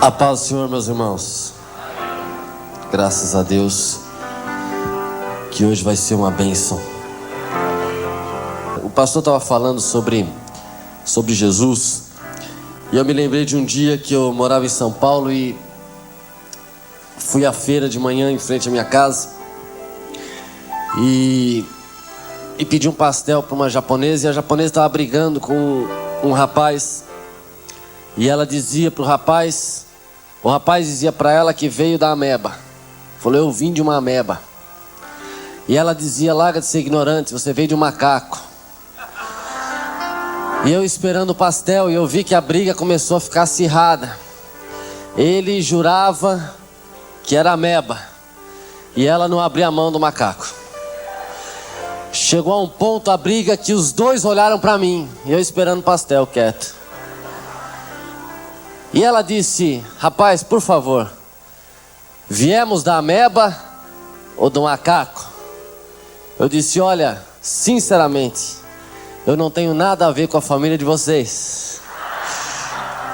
A paz do Senhor, meus irmãos. Graças a Deus que hoje vai ser uma bênção. O pastor estava falando sobre Jesus, e eu me lembrei de um dia que eu morava em São Paulo e fui à feira de manhã em frente à minha casa e pedi um pastel para uma japonesa, e a japonesa estava brigando com um rapaz, e ela dizia para o rapaz dizia para ela que veio da ameba. Falou: eu vim de uma ameba. E ela dizia: larga de ser ignorante, você veio de um macaco. E eu esperando o pastel, e eu vi que a briga começou a ficar acirrada. Ele jurava que era ameba, e ela não abria a mão do macaco. Chegou a um ponto a briga que os dois olharam para mim, e eu esperando o pastel quieto. E ela disse: rapaz, por favor, viemos da ameba ou do macaco? Eu disse: olha, sinceramente, eu não tenho nada a ver com a família de vocês.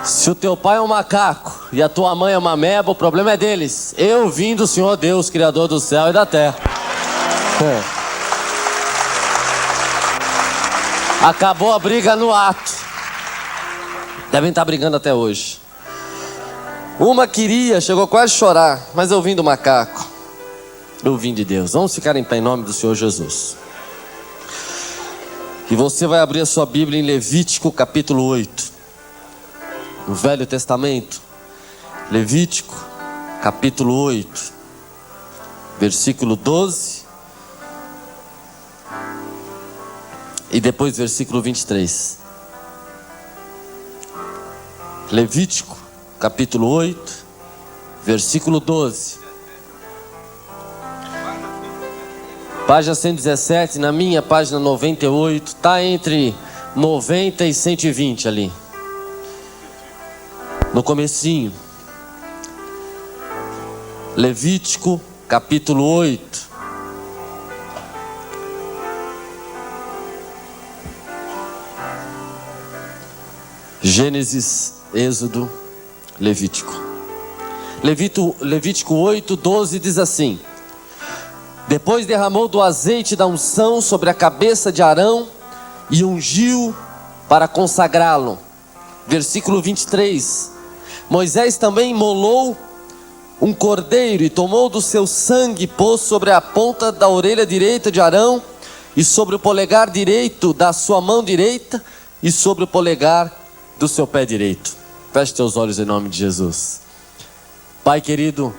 Se o teu pai é um macaco e a tua mãe é uma ameba, o problema é deles. Eu vim do Senhor Deus, Criador do céu e da terra. Acabou a briga no ato. Devem estar brigando até hoje. Uma chegou quase a chorar, mas eu vim do macaco. Eu vim de Deus. Vamos ficar em pé em nome do Senhor Jesus. E você vai abrir a sua Bíblia em Levítico capítulo 8. No Velho Testamento. Levítico capítulo 8. Versículo 12. E depois versículo 23. Levítico capítulo 8, versículo 12. Página 117, na minha página 98, está entre 90 e 120 ali. No comecinho. Levítico capítulo 8. Gênesis, Êxodo, Levítico. Levítico 8, 12 diz assim: depois derramou do azeite da unção sobre a cabeça de Arão e ungiu para consagrá-lo. Versículo 23. Moisés também imolou um cordeiro e tomou do seu sangue, pôs sobre a ponta da orelha direita de Arão e sobre o polegar direito da sua mão direita e sobre o polegar do seu pé direito. Feche teus olhos em nome de Jesus. Pai querido,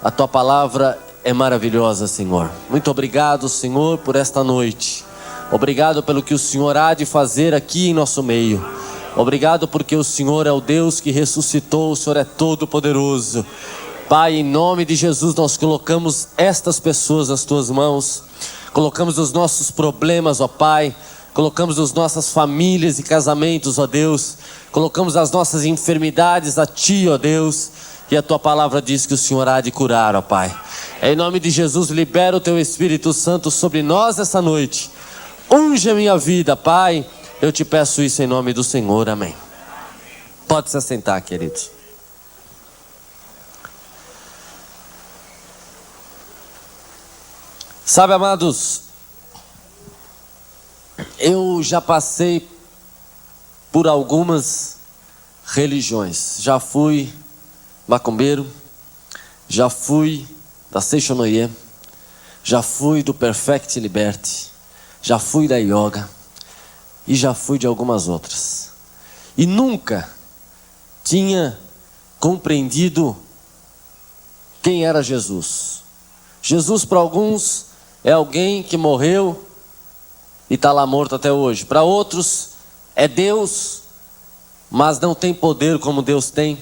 a tua palavra é maravilhosa, Senhor. Muito obrigado, Senhor, por esta noite. Obrigado pelo que o Senhor há de fazer aqui em nosso meio. Obrigado porque o Senhor é o Deus que ressuscitou, o Senhor é todo poderoso. Pai, em nome de Jesus, nós colocamos estas pessoas nas tuas mãos. Colocamos os nossos problemas, ó Pai. Colocamos as nossas famílias e casamentos, ó Deus. Colocamos as nossas enfermidades a Ti, ó Deus. E a Tua palavra diz que o Senhor há de curar, ó Pai. Em nome de Jesus, libera o Teu Espírito Santo sobre nós essa noite. Unge a minha vida, Pai. Eu te peço isso em nome do Senhor, amém. Pode se assentar, queridos. Sabe, amados, eu já passei por algumas religiões. Já fui macumbeiro, já fui da Seixonoye, já fui do Perfect Liberty, já fui da yoga e já fui de algumas outras. E nunca tinha compreendido quem era Jesus. Jesus para alguns é alguém que morreu e está lá morto até hoje. Para outros é Deus, mas não tem poder como Deus tem.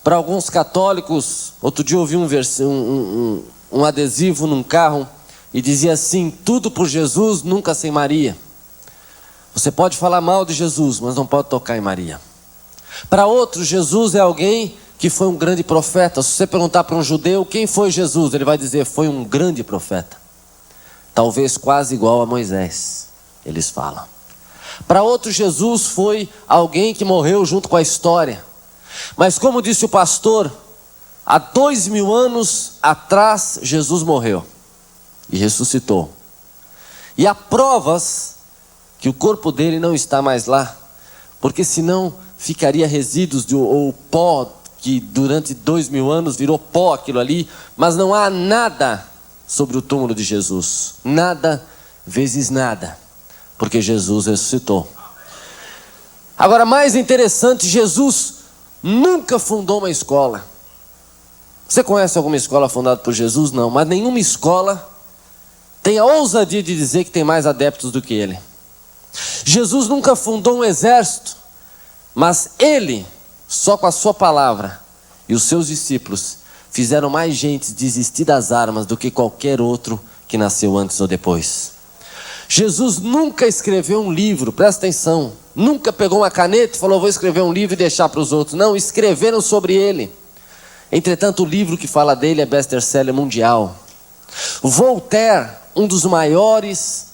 Para alguns católicos, outro dia eu ouvi um adesivo num carro e dizia assim: tudo por Jesus, nunca sem Maria. Você pode falar mal de Jesus, mas não pode tocar em Maria. Para outros, Jesus é alguém que foi um grande profeta. Se você perguntar para um judeu quem foi Jesus, ele vai dizer: foi um grande profeta. Talvez quase igual a Moisés, eles falam. Para outros, Jesus foi alguém que morreu junto com a história. Mas como disse o pastor, há 2000 anos atrás Jesus morreu e ressuscitou. E há provas que o corpo dele não está mais lá, porque senão ficaria resíduos ou pó, que durante 2000 anos virou pó aquilo ali, mas não há nada sobre o túmulo de Jesus, nada vezes nada, porque Jesus ressuscitou. Agora, mais interessante, Jesus nunca fundou uma escola. Você conhece alguma escola fundada por Jesus? Não, mas nenhuma escola tem a ousadia de dizer que tem mais adeptos do que ele. Jesus nunca fundou um exército, mas ele, só com a sua palavra e os seus discípulos, fizeram mais gente desistir das armas do que qualquer outro que nasceu antes ou depois. Jesus nunca escreveu um livro, presta atenção, nunca pegou uma caneta e falou: vou escrever um livro e deixar para os outros. Não, escreveram sobre ele. Entretanto, o livro que fala dele é best-seller mundial. Voltaire, um dos maiores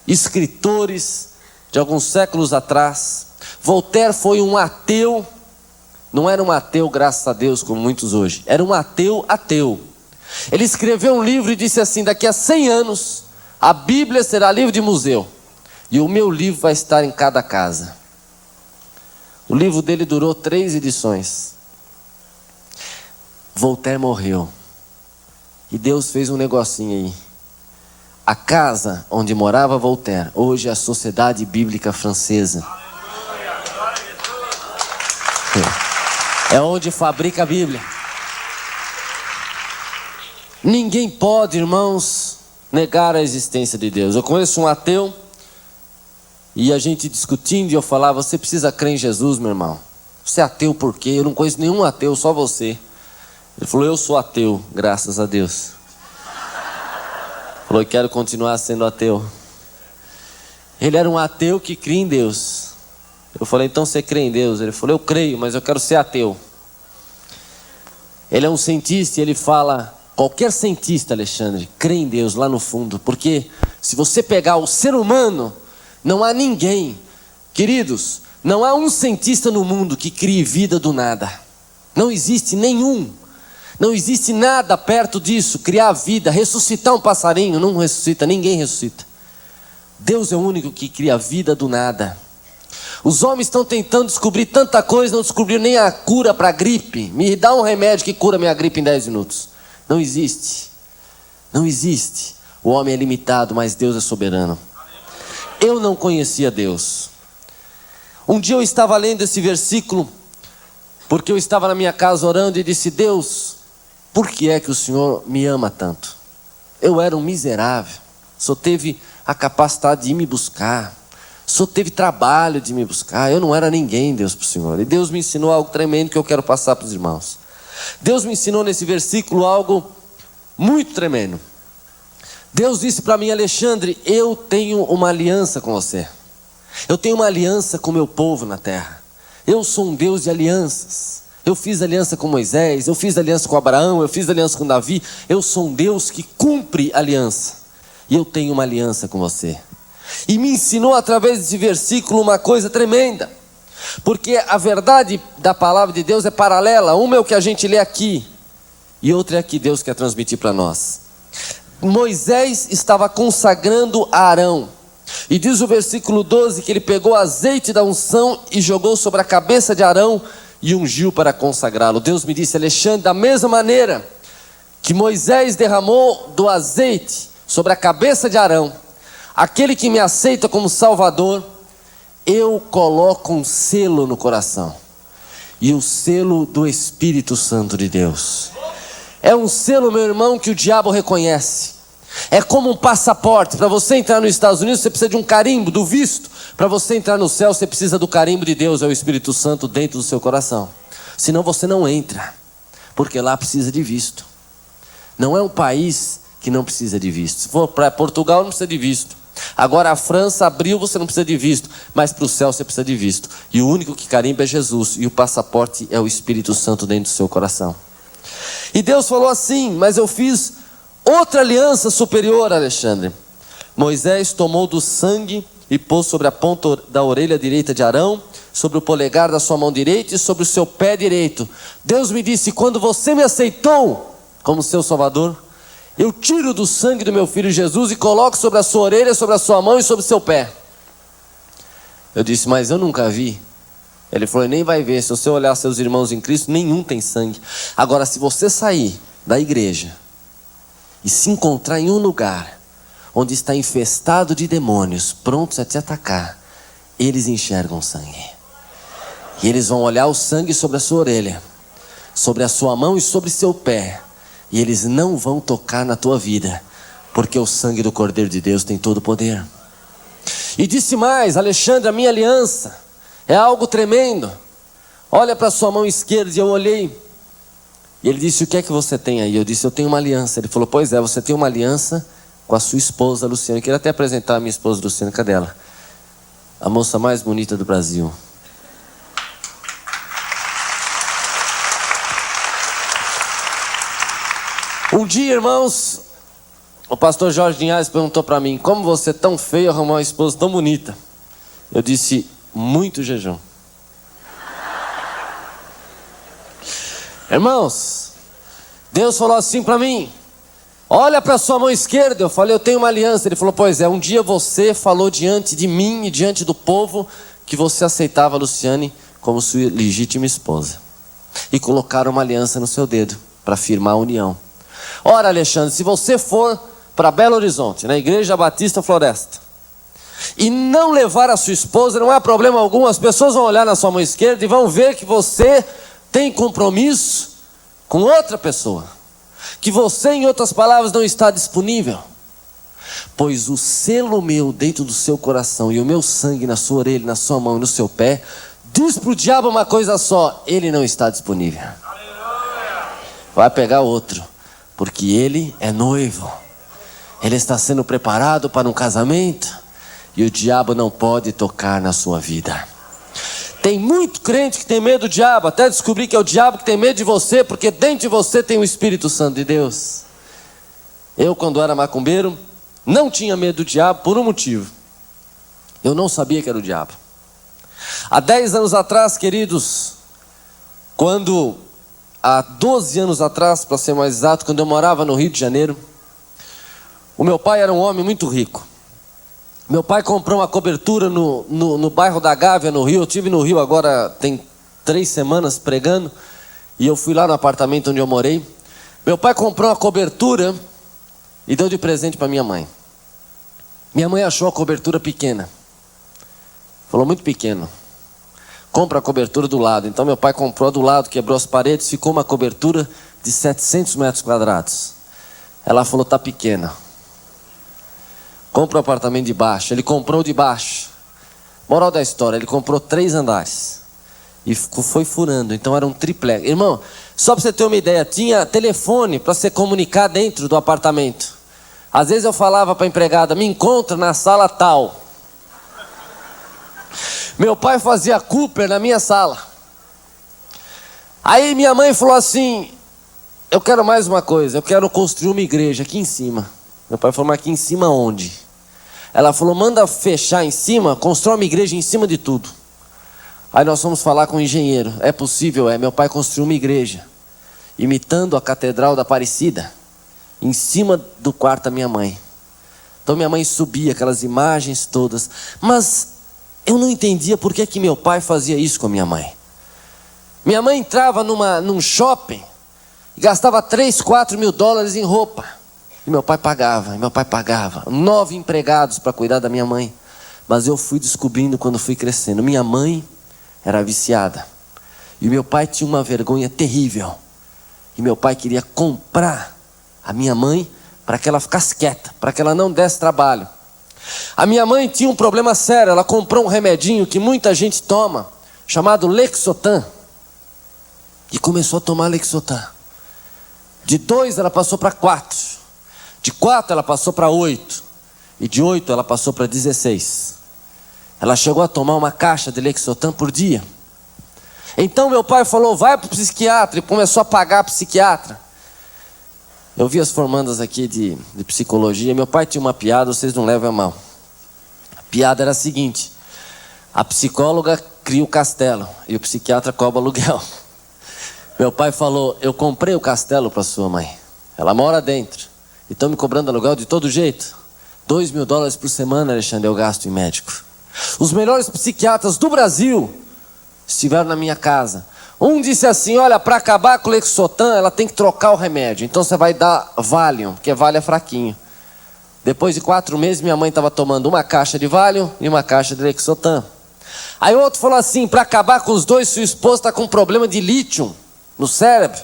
escritores de alguns séculos atrás, Voltaire foi um ateu. Não era um ateu, graças a Deus, como muitos hoje. Era um ateu. Ele escreveu um livro e disse assim: daqui a 100 anos, a Bíblia será livro de museu. E o meu livro vai estar em cada casa. O livro dele durou 3 edições. Voltaire morreu. E Deus fez um negocinho aí. A casa onde morava Voltaire, hoje é a Sociedade Bíblica Francesa. É onde fabrica a Bíblia. Ninguém pode, irmãos, negar a existência de Deus. Eu conheço um ateu, e a gente discutindo, e eu falava: você precisa crer em Jesus, meu irmão. Você é ateu por quê? Eu não conheço nenhum ateu, só você. Ele falou: eu sou ateu, graças a Deus. Falou: eu quero continuar sendo ateu. Ele era um ateu que cria em Deus. Eu falei: então você crê em Deus? Ele falou: eu creio, mas eu quero ser ateu. Ele é um cientista e ele fala: qualquer cientista, Alexandre, crê em Deus lá no fundo, porque se você pegar o ser humano, não há ninguém, queridos, não há um cientista no mundo que crie vida do nada. Não existe nenhum. Não existe nada perto disso, criar vida, ressuscitar um passarinho, não ressuscita, ninguém ressuscita. Deus é o único que cria vida do nada. Os homens estão tentando descobrir tanta coisa, não descobriram nem a cura para a gripe. Me dá um remédio que cura minha gripe em 10 minutos. Não existe. Não existe. O homem é limitado, mas Deus é soberano. Eu não conhecia Deus. Um dia eu estava lendo esse versículo, porque eu estava na minha casa orando e disse: Deus, por que é que o Senhor me ama tanto? Eu era um miserável, só teve a capacidade de ir me buscar, só teve trabalho de me buscar, eu não era ninguém, Deus, para o Senhor. E Deus me ensinou algo tremendo que eu quero passar para os irmãos. Deus me ensinou nesse versículo algo muito tremendo. Deus disse para mim: Alexandre, eu tenho uma aliança com você. Eu tenho uma aliança com o meu povo na terra. Eu sou um Deus de alianças. Eu fiz aliança com Moisés, eu fiz aliança com Abraão, eu fiz aliança com Davi. Eu sou um Deus que cumpre aliança. E eu tenho uma aliança com você. E me ensinou através desse versículo uma coisa tremenda. Porque a verdade da palavra de Deus é paralela. Uma é o que a gente lê aqui, e outra é a que Deus quer transmitir para nós. Moisés estava consagrando a Arão. E diz o versículo 12 que ele pegou azeite da unção e jogou sobre a cabeça de Arão e ungiu para consagrá-lo. Deus me disse: Alexandre, da mesma maneira que Moisés derramou do azeite sobre a cabeça de Arão, aquele que me aceita como Salvador, eu coloco um selo no coração. E o selo do Espírito Santo de Deus. É um selo, meu irmão, que o diabo reconhece. É como um passaporte. Para você entrar nos Estados Unidos, você precisa de um carimbo, do visto. Para você entrar no céu, você precisa do carimbo de Deus, é o Espírito Santo dentro do seu coração. Senão você não entra, porque lá precisa de visto. Não é um país que não precisa de visto. Se for para Portugal, não precisa de visto. Agora a França abriu, você não precisa de visto, mas para o céu você precisa de visto. E o único que carimba é Jesus, e o passaporte é o Espírito Santo dentro do seu coração. E Deus falou assim: mas eu fiz outra aliança superior, Alexandre. Moisés tomou do sangue e pôs sobre a ponta da orelha direita de Arão, sobre o polegar da sua mão direita e sobre o seu pé direito. Deus me disse: quando você me aceitou como seu Salvador, eu tiro do sangue do meu filho Jesus e coloco sobre a sua orelha, sobre a sua mão e sobre o seu pé. Eu disse: mas eu nunca vi. Ele falou: nem vai ver. Se você olhar seus irmãos em Cristo, nenhum tem sangue. Agora, se você sair da igreja e se encontrar em um lugar onde está infestado de demônios, prontos a te atacar, eles enxergam sangue. E eles vão olhar o sangue sobre a sua orelha, sobre a sua mão e sobre seu pé. E eles não vão tocar na tua vida, porque o sangue do Cordeiro de Deus tem todo o poder. E disse mais: Alexandre, a minha aliança é algo tremendo. Olha para a sua mão esquerda. E eu olhei. E ele disse: o que é que você tem aí? Eu disse: eu tenho uma aliança. Ele falou: pois é, você tem uma aliança com a sua esposa Luciana. Eu queria até apresentar a minha esposa Luciana. Cadê ela? A moça mais bonita do Brasil. Um dia, irmãos, o pastor Jorge Linhares perguntou para mim: como você tão feio arrumou uma esposa tão bonita? Eu disse: muito jejum. Irmãos, Deus falou assim para mim: olha para a sua mão esquerda. Eu falei: eu tenho uma aliança. Ele falou: pois é, um dia você falou diante de mim e diante do povo que você aceitava a Luciane como sua legítima esposa, e colocaram uma aliança no seu dedo para firmar a união. Ora, Alexandre, se você for para Belo Horizonte, na Igreja Batista Floresta, e não levar a sua esposa, não há problema algum. As pessoas vão olhar na sua mão esquerda e vão ver que você tem compromisso com outra pessoa, que você, em outras palavras, não está disponível. Pois o selo meu dentro do seu coração e o meu sangue na sua orelha, na sua mão e no seu pé, diz para o diabo uma coisa só: ele não está disponível. Vai pegar outro, porque ele é noivo. Ele está sendo preparado para um casamento, e o diabo não pode tocar na sua vida. Tem muito crente que tem medo do diabo, até descobrir que é o diabo que tem medo de você, porque dentro de você tem o Espírito Santo de Deus. Eu, quando era macumbeiro, não tinha medo do diabo por um motivo: eu não sabia que era o diabo. Há 10 anos atrás, queridos, há 12 anos atrás, para ser mais exato, quando eu morava no Rio de Janeiro, o meu pai era um homem muito rico. Meu pai comprou uma cobertura no bairro da Gávea, no Rio. Eu estive no Rio agora tem 3 semanas pregando, e eu fui lá no apartamento onde eu morei. Meu pai comprou uma cobertura e deu de presente para minha mãe. Minha mãe achou a cobertura pequena, falou: muito pequeno, compra a cobertura do lado. Então meu pai comprou a do lado, quebrou as paredes, ficou uma cobertura de 700 metros quadrados. Ela falou: tá pequena, compra o apartamento de baixo. Ele comprou de baixo. Moral da história: ele comprou 3 andares e foi furando. Então era um triplex. Irmão, só para você ter uma ideia, tinha telefone para você comunicar dentro do apartamento. Às vezes eu falava para a empregada: me encontra na sala tal. Meu pai fazia Cooper na minha sala. Aí minha mãe falou assim: eu quero mais uma coisa, eu quero construir uma igreja aqui em cima. Meu pai falou: mas aqui em cima onde? Ela falou: manda fechar em cima, constrói uma igreja em cima de tudo. Aí nós fomos falar com o engenheiro. É possível? Meu pai construiu uma igreja, imitando a Catedral da Aparecida, em cima do quarto da minha mãe. Então minha mãe subia aquelas imagens todas. Mas eu não entendia por que meu pai fazia isso com a minha mãe. Minha mãe entrava num shopping e gastava 3, 4 mil dólares em roupa. E meu pai pagava. 9 empregados para cuidar da minha mãe. Mas eu fui descobrindo quando fui crescendo: minha mãe era viciada. E meu pai tinha uma vergonha terrível. E meu pai queria comprar a minha mãe para que ela ficasse quieta, para que ela não desse trabalho. A minha mãe tinha um problema sério. Ela comprou um remedinho que muita gente toma, chamado Lexotan. E começou a tomar Lexotan. De 2 ela passou para 4. De 4 ela passou para 8. E de 8 ela passou para 16. Ela chegou a tomar uma caixa de Lexotan por dia. Então meu pai falou: vai para o psiquiatra. E começou a pagar a psiquiatra. Eu vi as formandas aqui de psicologia. Meu pai tinha uma piada, vocês não levam a mal. A piada era a seguinte: a psicóloga cria o castelo e o psiquiatra cobra aluguel. Meu pai falou: eu comprei o castelo para sua mãe, ela mora dentro, e estão me cobrando aluguel de todo jeito. $2.000 por semana, Alexandre, eu gasto em médico. Os melhores psiquiatras do Brasil estiveram na minha casa. Um disse assim: olha, para acabar com o Lexotan, ela tem que trocar o remédio, então você vai dar Valium, porque Valium é fraquinho. Depois de 4 meses, minha mãe estava tomando uma caixa de Valium e uma caixa de Lexotan. Aí outro falou assim: para acabar com os dois, sua esposa está com um problema de lítio no cérebro,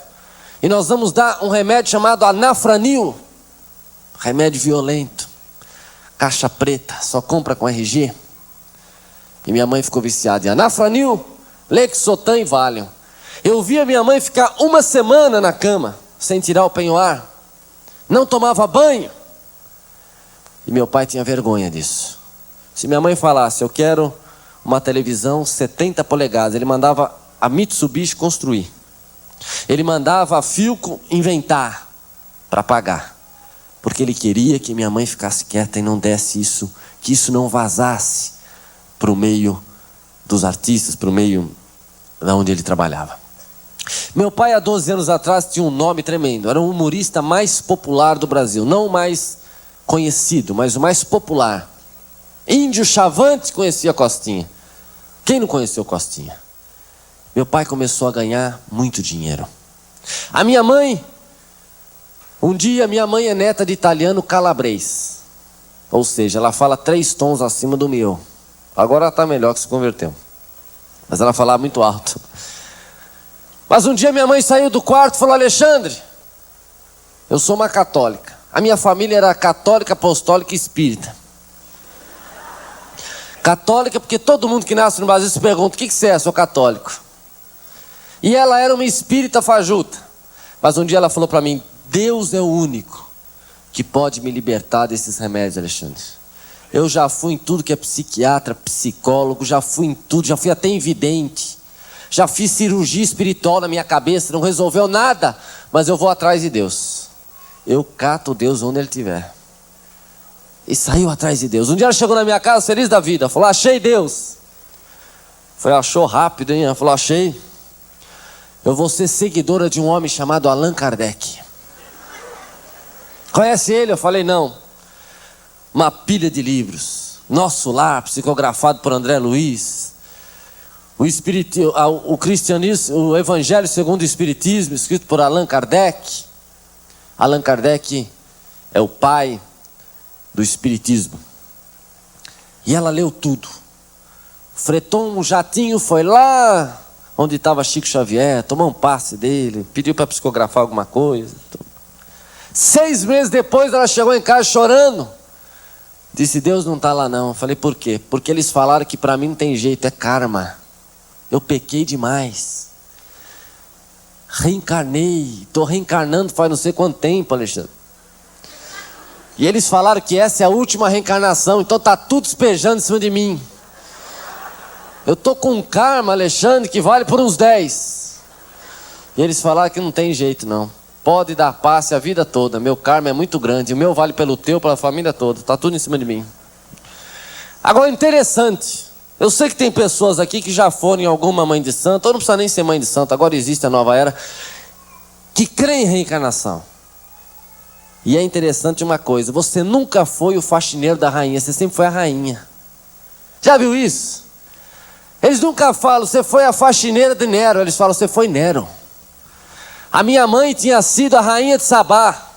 e nós vamos dar um remédio chamado Anafranil, remédio violento, caixa preta, só compra com RG. E minha mãe ficou viciada em Anafranil, Lexotan e Valium. Eu via minha mãe ficar 1 semana na cama, sem tirar o penhoar, não tomava banho. E meu pai tinha vergonha disso. Se minha mãe falasse: eu quero uma televisão 70 polegadas, ele mandava a Mitsubishi construir. Ele mandava a Philco inventar para pagar. Porque ele queria que minha mãe ficasse quieta e não desse isso, que isso não vazasse para o meio dos artistas, para o meio da onde ele trabalhava. Meu pai, há 12 anos atrás, tinha um nome tremendo. Era o humorista mais popular do Brasil. Não o mais conhecido, mas o mais popular. Índio Chavante conhecia Costinha. Quem não conheceu Costinha? Meu pai começou a ganhar muito dinheiro. A minha mãe, um dia, minha mãe é neta de italiano calabrês. Ou seja, ela fala 3 tons acima do meu. Agora ela está melhor, que se converteu. Mas ela falava muito alto. Mas um dia minha mãe saiu do quarto e falou: Alexandre, eu sou uma católica. A minha família era católica, apostólica e espírita. Católica porque todo mundo que nasce no Brasil se pergunta: o que você é? Sou católico. E ela era uma espírita fajuta. Mas um dia ela falou para mim: Deus é o único que pode me libertar desses remédios, Alexandre. Eu já fui em tudo que é psiquiatra, psicólogo, já fui em tudo, já fui até em vidente, já fiz cirurgia espiritual na minha cabeça, não resolveu nada, mas eu vou atrás de Deus. Eu cato Deus onde Ele estiver. E saiu atrás de Deus. Um dia ela chegou na minha casa feliz da vida, falou: achei Deus. Falei: achou rápido, hein? Ela falou: achei. Eu vou ser seguidora de um homem chamado Allan Kardec. Conhece ele? Eu falei: não. Uma pilha de livros. Nosso Lar, psicografado por André Luiz. O cristianismo, o Evangelho segundo o Espiritismo, escrito por Allan Kardec. Allan Kardec é o pai do Espiritismo. E ela leu tudo. Fretou um jatinho, foi lá onde estava Chico Xavier, tomou um passe dele, pediu para psicografar alguma coisa. 6 meses depois ela chegou em casa chorando. Disse: Deus não está lá não. Eu falei: por quê? Porque eles falaram que para mim não tem jeito, é karma. Eu pequei demais. Reencarnei, estou reencarnando faz não sei quanto tempo, Alexandre. E eles falaram que essa é a última reencarnação, então está tudo despejando em cima de mim. Eu estou com um karma, Alexandre, que vale por uns 10. E eles falaram que não tem jeito não. Pode dar passe a vida toda, meu karma é muito grande, o meu vale pelo teu, pela família toda, está tudo em cima de mim. Agora, interessante, eu sei que tem pessoas aqui que já foram em alguma mãe de santo, ou não precisa nem ser mãe de santo, agora existe a nova era, que crê em reencarnação. E é interessante uma coisa: você nunca foi o faxineiro da rainha, você sempre foi a rainha. Já viu isso? Eles nunca falam: você foi a faxineira de Nero, eles falam: você foi Nero. A minha mãe tinha sido a rainha de Sabá.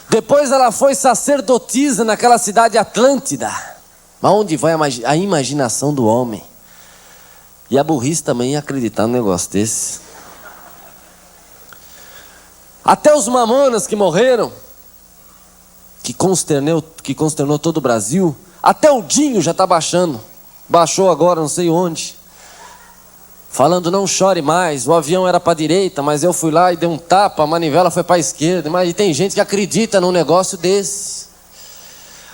Depois ela foi sacerdotisa naquela cidade Atlântida. Mas onde vai a imaginação do homem? E a burrice também ia acreditar num negócio desse. Até os mamonas que morreram, que consternou todo o Brasil. Até o Dinho já está baixando. Baixou agora não sei onde. Falando: não chore mais, o avião era para a direita, mas eu fui lá e dei um tapa, a manivela foi para a esquerda. Mas tem gente que acredita num negócio desse.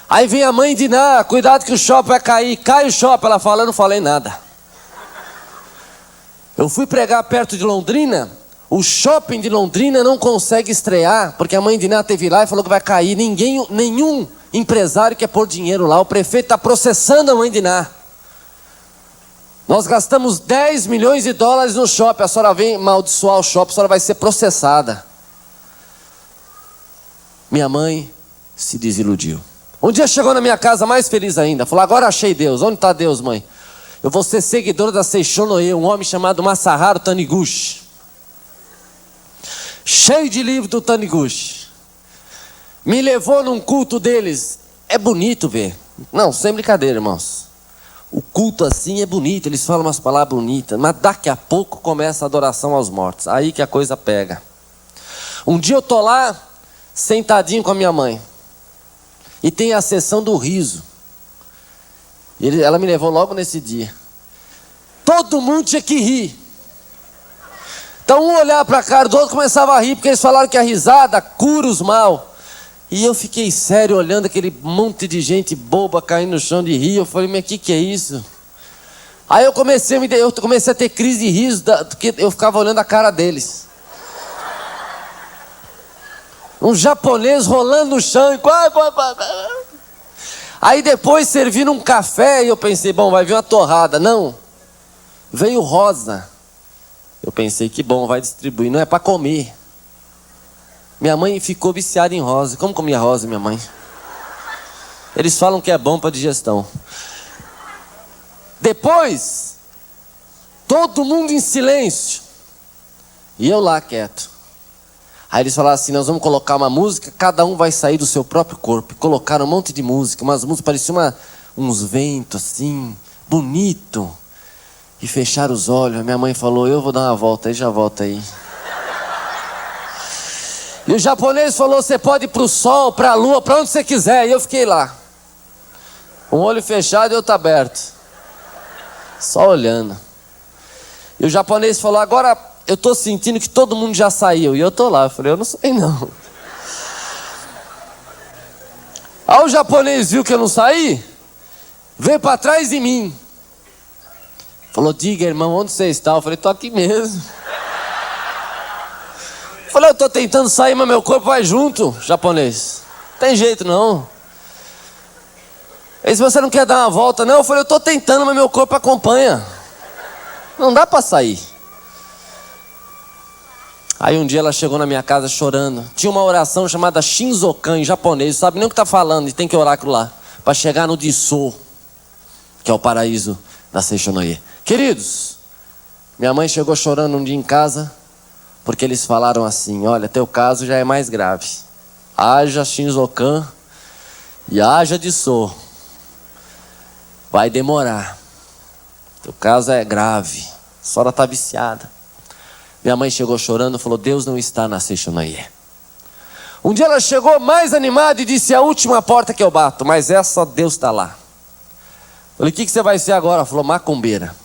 Aí vem a mãe de Ná: cuidado que o shopping vai cair. Cai o shopping, ela fala: eu não falei nada. Eu fui pregar perto de Londrina, o shopping de Londrina não consegue estrear, porque a mãe de Ná teve lá e falou que vai cair. Nenhum empresário quer pôr dinheiro lá, o prefeito está processando a mãe de Ná. Nós gastamos 10 milhões de dólares no shopping, a senhora vem amaldiçoar o shopping, a senhora vai ser processada. Minha mãe se desiludiu. Um dia chegou na minha casa mais feliz ainda, falou: agora achei Deus. Onde está Deus, mãe? Eu vou ser seguidor da Seishonoye, um homem chamado Masaharu Taniguchi, cheio de livro do Taniguchi. Me levou num culto deles. É bonito ver. Não, sem brincadeira, irmãos. O culto assim é bonito, eles falam umas palavras bonitas, mas daqui a pouco começa a adoração aos mortos. Aí que a coisa pega. Um dia eu tô lá, sentadinho com a minha mãe, e tem a sessão do riso. Ela me levou logo nesse dia. Todo mundo tinha que rir. Então um olhava para a cara do outro, começava a rir, porque eles falaram que a risada cura os mal. E eu fiquei sério olhando aquele monte de gente boba caindo no chão de rir. Eu falei: mas que é isso? Aí eu comecei a ter crise de riso, porque eu ficava olhando a cara deles. Um japonês rolando no chão e... Aí depois serviram um café e eu pensei: bom, vai vir uma torrada. Não, veio rosa. Eu pensei: que bom, vai distribuir, não é para comer. Minha mãe ficou viciada em rosa. Como comia rosa, minha mãe? Eles falam que é bom para digestão. Depois, todo mundo em silêncio, e eu lá quieto. Aí eles falaram assim: nós vamos colocar uma música, cada um vai sair do seu próprio corpo. E colocaram um monte de música, umas músicas pareciam uns ventos assim, bonito. E fecharam os olhos. A minha mãe falou: eu vou dar uma volta aí, já volta aí. E o japonês falou: você pode ir para o sol, para a lua, para onde você quiser. E eu fiquei lá, um olho fechado e outro aberto, só olhando. E o japonês falou: agora eu estou sentindo que todo mundo já saiu. E eu estou lá, eu falei: eu não sei não. Aí o japonês viu que eu não saí, veio para trás de mim, falou: diga, irmão, onde você está? Eu falei: estou aqui mesmo. Eu falei: eu estou tentando sair, mas meu corpo vai junto, japonês. Não tem jeito não. Ele disse: você não quer dar uma volta? Não. Eu falei: eu estou tentando, mas meu corpo acompanha. Não dá para sair. Aí um dia ela chegou na minha casa chorando. Tinha uma oração chamada Shinzokan em japonês. Não sabe nem o que está falando, e tem que orar aquilo lá, para chegar no Dissô, que é o paraíso da Seishonoye. Queridos, minha mãe chegou chorando um dia em casa, porque eles falaram assim: olha, teu caso já é mais grave. Haja Shinzokan e haja Dissô. Vai demorar. Teu caso é grave. A senhora está viciada. Minha mãe chegou chorando e falou: Deus não está na Seishonoye. Um dia ela chegou mais animada e disse: a última porta que eu bato, mas essa Deus está lá. Falei: o que você vai ser agora? Ela falou: macumbeira.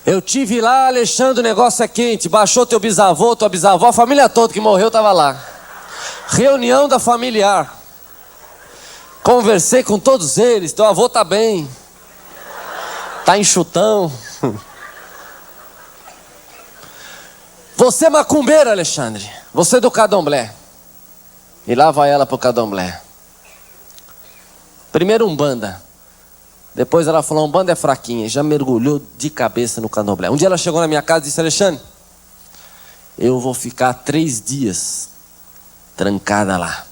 Eu tive lá, Alexandre, o negócio é quente. Baixou teu bisavô, tua bisavó, a família toda que morreu estava lá. Reunião da familiar. Conversei com todos eles. Teu avô está bem, está enxutão. Você é macumbeira, Alexandre. Você é do candomblé. E lá vai ela pro candomblé. Primeiro Umbanda. Depois ela falou: Umbanda é fraquinha. Já mergulhou de cabeça no candomblé. Um dia ela chegou na minha casa e disse: Alexandre, eu vou ficar 3 dias trancada lá,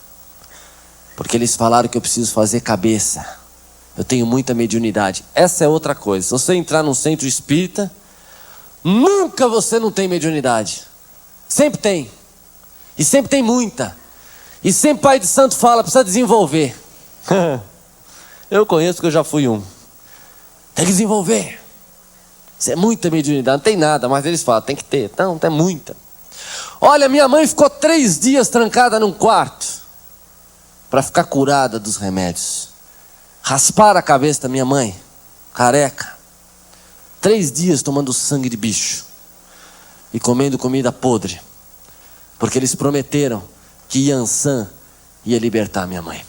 porque eles falaram que eu preciso fazer cabeça. Eu tenho muita mediunidade. Essa é outra coisa. Se você entrar num centro espírita, nunca você não tem mediunidade. Sempre tem. E sempre tem muita. E sempre pai de santo fala: precisa desenvolver. Eu conheço, porque eu já fui um. Tem que desenvolver. Isso é muita mediunidade. Não tem nada, mas eles falam: tem que ter. Não, tem muita. Olha, minha mãe ficou 3 dias trancada num quarto para ficar curada dos remédios. Rasparam a cabeça da minha mãe, careca. 3 dias tomando sangue de bicho e comendo comida podre, porque eles prometeram que Yansan ia libertar minha mãe.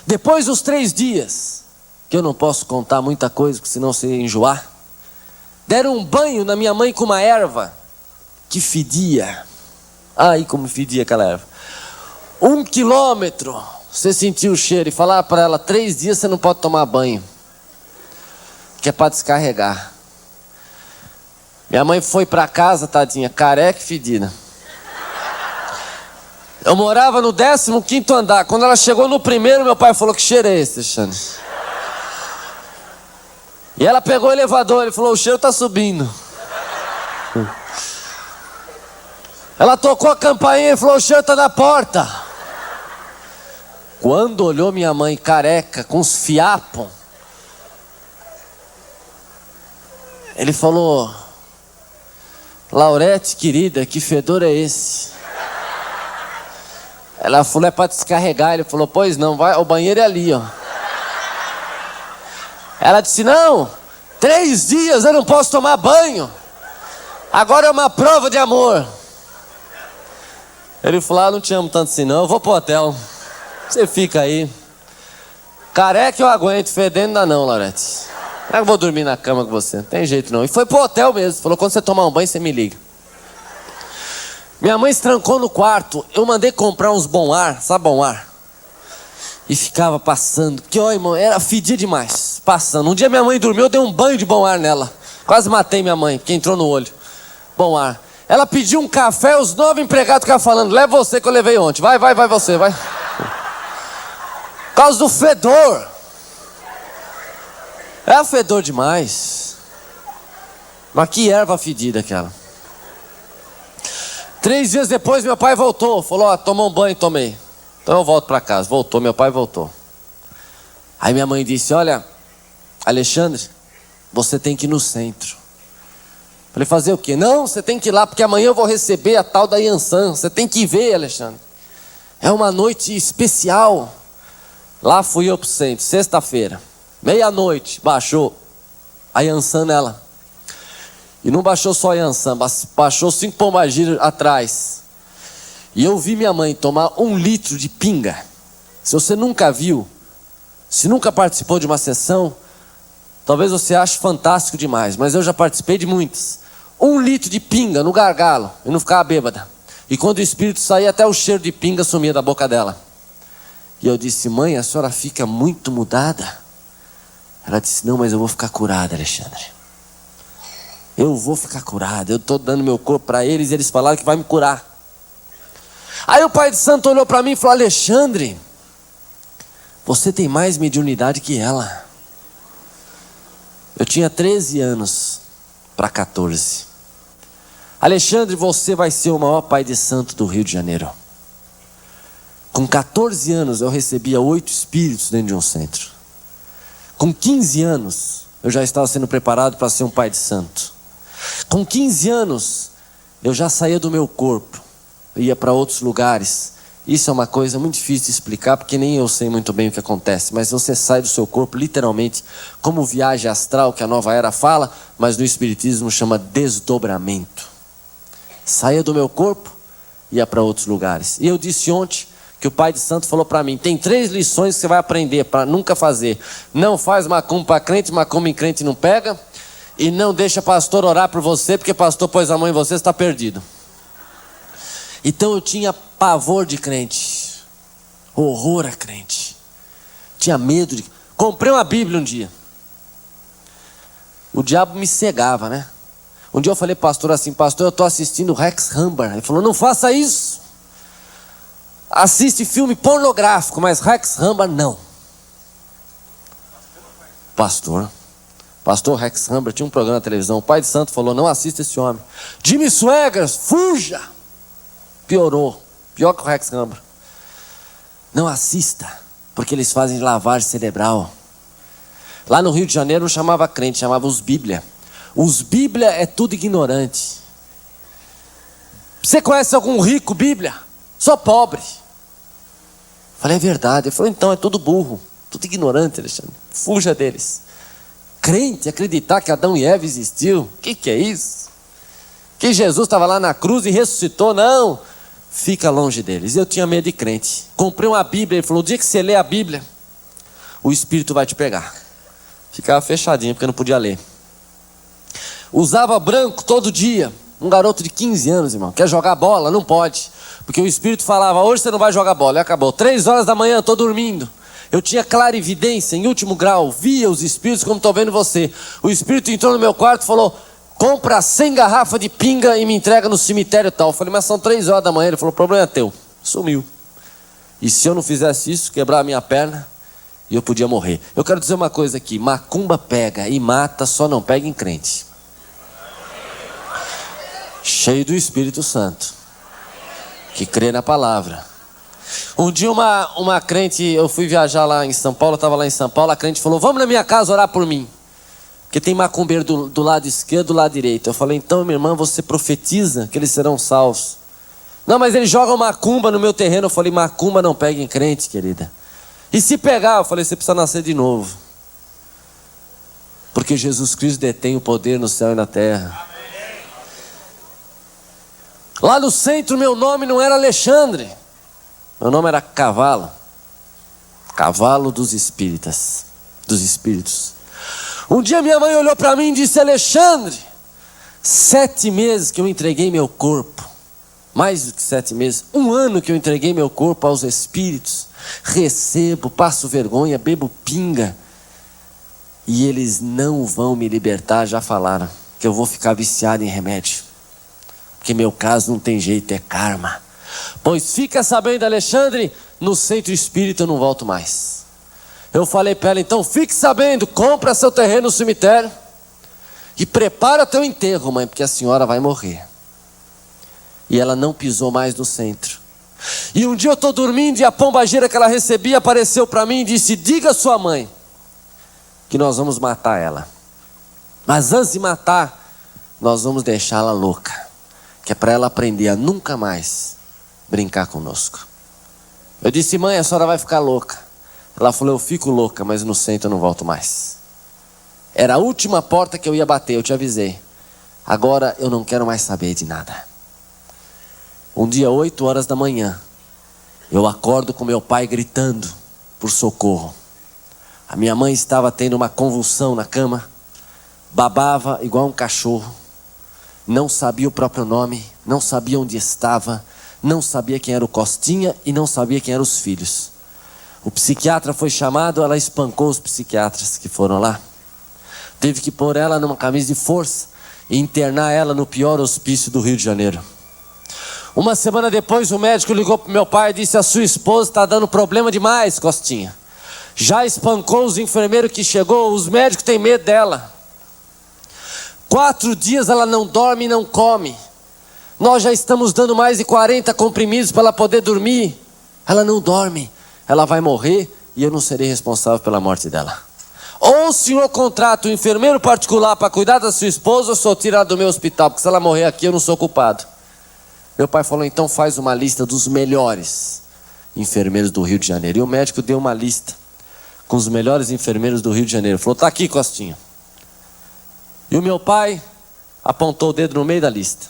Depois dos 3 dias, que eu não posso contar muita coisa, porque senão você ia enjoar, deram um banho na minha mãe com uma erva que fedia. Ai, como fedia aquela erva. 1 quilômetro, você sentiu o cheiro e falar para ela, 3 dias você não pode tomar banho, que é para descarregar. Minha mãe foi para casa, tadinha, careca e fedida. Eu morava no 15º andar. Quando ela chegou no primeiro, meu pai falou, que cheiro é esse, Alexandre? E ela pegou o elevador, ele falou, o cheiro tá subindo. Ela tocou a campainha e falou, o cheiro tá na porta. Quando olhou minha mãe careca, com os fiapos, ele falou, Laurete, querida, que fedor é esse? Ela falou, é para descarregar. Ele falou, pois não, vai, o banheiro é ali, ó. Ela disse, não, 3 dias eu não posso tomar banho. Agora é uma prova de amor. Ele falou, não te amo tanto assim não, eu vou pro hotel. Você fica aí. Careca eu aguento, fedendo ainda não, Laurete. Eu vou dormir na cama com você, não tem jeito não. E foi pro hotel mesmo, falou, quando você tomar um banho, você me liga. Minha mãe se trancou no quarto, eu mandei comprar uns Bom Ar, sabe Bom Ar? E ficava passando, porque ó irmão, era fedia demais, passando. Um dia minha mãe dormiu, eu dei um banho de Bom Ar nela. Quase matei minha mãe, porque entrou no olho. Bom Ar. Ela pediu um café, os 9 empregados ficavam falando, leva você que eu levei ontem, vai você, vai. Por causa do fedor. É fedor demais. Mas que erva fedida aquela. 3 dias depois meu pai voltou, falou, ó, tomou um banho, tomei. Então eu volto para casa, voltou, meu pai voltou. Aí minha mãe disse, olha, Alexandre, você tem que ir no centro. Falei, fazer o quê? Não, você tem que ir lá, porque amanhã eu vou receber a tal da Yansan, você tem que ver, Alexandre. É uma noite especial. Lá fui eu pro centro, sexta-feira, meia-noite, baixou a Yansan nela. E não baixou só a Yansan, baixou 5 pombagiras atrás. E eu vi minha mãe tomar 1 litro de pinga. Se você nunca viu, se nunca participou de uma sessão, talvez você ache fantástico demais, mas eu já participei de muitas. 1 litro de pinga no gargalo, e não ficava bêbada. E quando o espírito saía, até o cheiro de pinga sumia da boca dela. E eu disse, mãe, a senhora fica muito mudada? Ela disse, não, mas eu vou ficar curada, Alexandre. Eu vou ficar curado, eu estou dando meu corpo para eles e eles falaram que vai me curar. Aí o pai de santo olhou para mim e falou, Alexandre, você tem mais mediunidade que ela. Eu tinha 13 anos para 14. Alexandre, você vai ser o maior pai de santo do Rio de Janeiro. Com 14 anos eu recebia 8 espíritos dentro de um centro. Com 15 anos eu já estava sendo preparado para ser um pai de santo. Com 15 anos, eu já saía do meu corpo, ia para outros lugares. Isso é uma coisa muito difícil de explicar, porque nem eu sei muito bem o que acontece. Mas você sai do seu corpo, literalmente, como viagem astral, que a Nova Era fala, mas no Espiritismo chama desdobramento. Saía do meu corpo, ia para outros lugares. E eu disse ontem, que o pai de santo falou para mim, tem 3 lições que você vai aprender para nunca fazer. Não faz macumba para crente, macumba em crente não pega. E não deixa pastor orar por você, porque pastor pôs a mão em você, você está perdido. Então eu tinha pavor de crente, horror a crente, tinha medo de... Comprei uma Bíblia um dia. O diabo me cegava, né? Um dia eu falei pastor assim, pastor, eu estou assistindo Rex Hamber. Ele falou, não faça isso. Assiste filme pornográfico, mas Rex Hamber não. Pastor Rex Hamber tinha um programa na televisão. O pai de santo falou, não assista esse homem. Jimmy Swaggart, fuja. Piorou, pior que o Rex Hamber. Não assista, porque eles fazem lavagem cerebral. Lá no Rio de Janeiro não chamava crente, chamava os Bíblia. Os Bíblia é tudo ignorante. Você conhece algum rico Bíblia? Sou pobre. Falei, é verdade. Ele falou, então é tudo burro, tudo ignorante, Alexandre. Fuja deles. Crente acreditar que Adão e Eva existiu, o que é isso? Que Jesus estava lá na cruz e ressuscitou, não. Fica longe deles. Eu tinha medo de crente. Comprei uma Bíblia, ele falou, o dia que você lê a Bíblia, o Espírito vai te pegar. Ficava fechadinho, porque eu não podia ler. Usava branco todo dia. Um garoto de 15 anos, irmão, quer jogar bola? Não pode. Porque o Espírito falava, hoje você não vai jogar bola. E acabou. 3 horas da manhã, estou dormindo. Eu tinha clarividência em último grau. Via os Espíritos como estou vendo você. O Espírito entrou no meu quarto e falou, compra 100 garrafas de pinga e me entrega no cemitério tal. Eu falei, mas são 3 horas da manhã. Ele falou, o problema é teu. Sumiu. E se eu não fizesse isso, quebrar a minha perna, e eu podia morrer. Eu quero dizer uma coisa aqui, macumba pega e mata, só não pega em crente. Cheio do Espírito Santo, que crê na palavra. Um dia uma crente, eu fui viajar lá em São Paulo, eu estava lá em São Paulo, a crente falou, vamos na minha casa orar por mim. Porque tem macumbeiro do lado esquerdo e do lado direito. Eu falei, então minha irmã, você profetiza que eles serão salvos. Não, mas eles jogam macumba no meu terreno. Eu falei, macumba não pega em crente, querida. E se pegar, eu falei, você precisa nascer de novo. Porque Jesus Cristo detém o poder no céu e na terra. Lá no centro, meu nome não era Alexandre. Meu nome era Cavalo. Cavalo dos espíritas. Dos espíritos. Um dia minha mãe olhou para mim e disse, Alexandre, 7 meses que eu entreguei meu corpo. Mais do que 7 meses. 1 ano que eu entreguei meu corpo aos espíritos. Recebo, passo vergonha, bebo pinga. E eles não vão me libertar, já falaram. Que eu vou ficar viciado em remédio. Porque meu caso não tem jeito, é karma. Pois fica sabendo, Alexandre, no centro espírita eu não volto mais. Eu falei para ela, então fique sabendo, compra seu terreno no cemitério. E prepara teu enterro, mãe, porque a senhora vai morrer. E ela não pisou mais no centro. E um dia eu estou dormindo e a pombagira que ela recebia apareceu para mim e disse, diga à sua mãe que nós vamos matar ela. Mas antes de matar, nós vamos deixá-la louca. Que é para ela aprender a nunca mais brincar conosco. Eu disse, mãe, a senhora vai ficar louca. Ela falou, eu fico louca, mas no centro eu não volto mais. Era a última porta que eu ia bater, eu te avisei. Agora eu não quero mais saber de nada. Um dia, 8 horas da manhã, eu acordo com meu pai gritando por socorro. A minha mãe estava tendo uma convulsão na cama, babava igual um cachorro, não sabia o próprio nome, não sabia onde estava, não sabia quem era o Costinha e não sabia quem eram os filhos. O psiquiatra foi chamado, ela espancou os psiquiatras que foram lá. Teve que pôr ela numa camisa de força e internar ela no pior hospício do Rio de Janeiro. Uma semana depois o médico ligou para meu pai e disse, a sua esposa está dando problema demais, Costinha. Já espancou os enfermeiros que chegou, os médicos têm medo dela. 4 dias ela não dorme e não come. Nós já estamos dando mais de 40 comprimidos para ela poder dormir. Ela não dorme, ela vai morrer e eu não serei responsável pela morte dela. Ou o senhor contrata um enfermeiro particular para cuidar da sua esposa, ou só tira ela do meu hospital, porque se ela morrer aqui eu não sou culpado. Meu pai falou, então faz uma lista dos melhores enfermeiros do Rio de Janeiro. E o médico deu uma lista com os melhores enfermeiros do Rio de Janeiro. Falou, tá aqui, Costinha. E o meu pai apontou o dedo no meio da lista.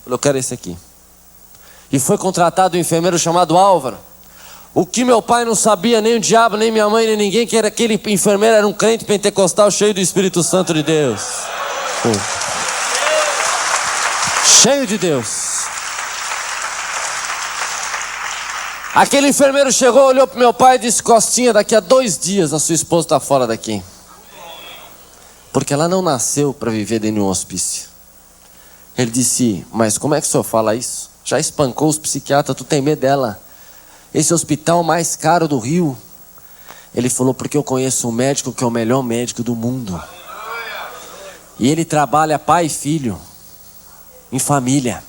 Falou, eu quero esse aqui. E foi contratado um enfermeiro chamado Álvaro. O que meu pai não sabia, nem o diabo, nem minha mãe, nem ninguém, que era aquele enfermeiro, era um crente pentecostal cheio do Espírito Santo de Deus. Cheio de Deus. Aquele enfermeiro chegou, olhou para meu pai e disse, Costinha, daqui a 2 dias a sua esposa está fora daqui. Porque ela não nasceu para viver dentro de um hospício. Ele disse, mas como é que o senhor fala isso? Já espancou os psiquiatras, tu tem medo dela? Esse hospital mais caro do Rio. Ele falou, porque eu conheço um médico que é o melhor médico do mundo. E ele trabalha pai e filho, em família.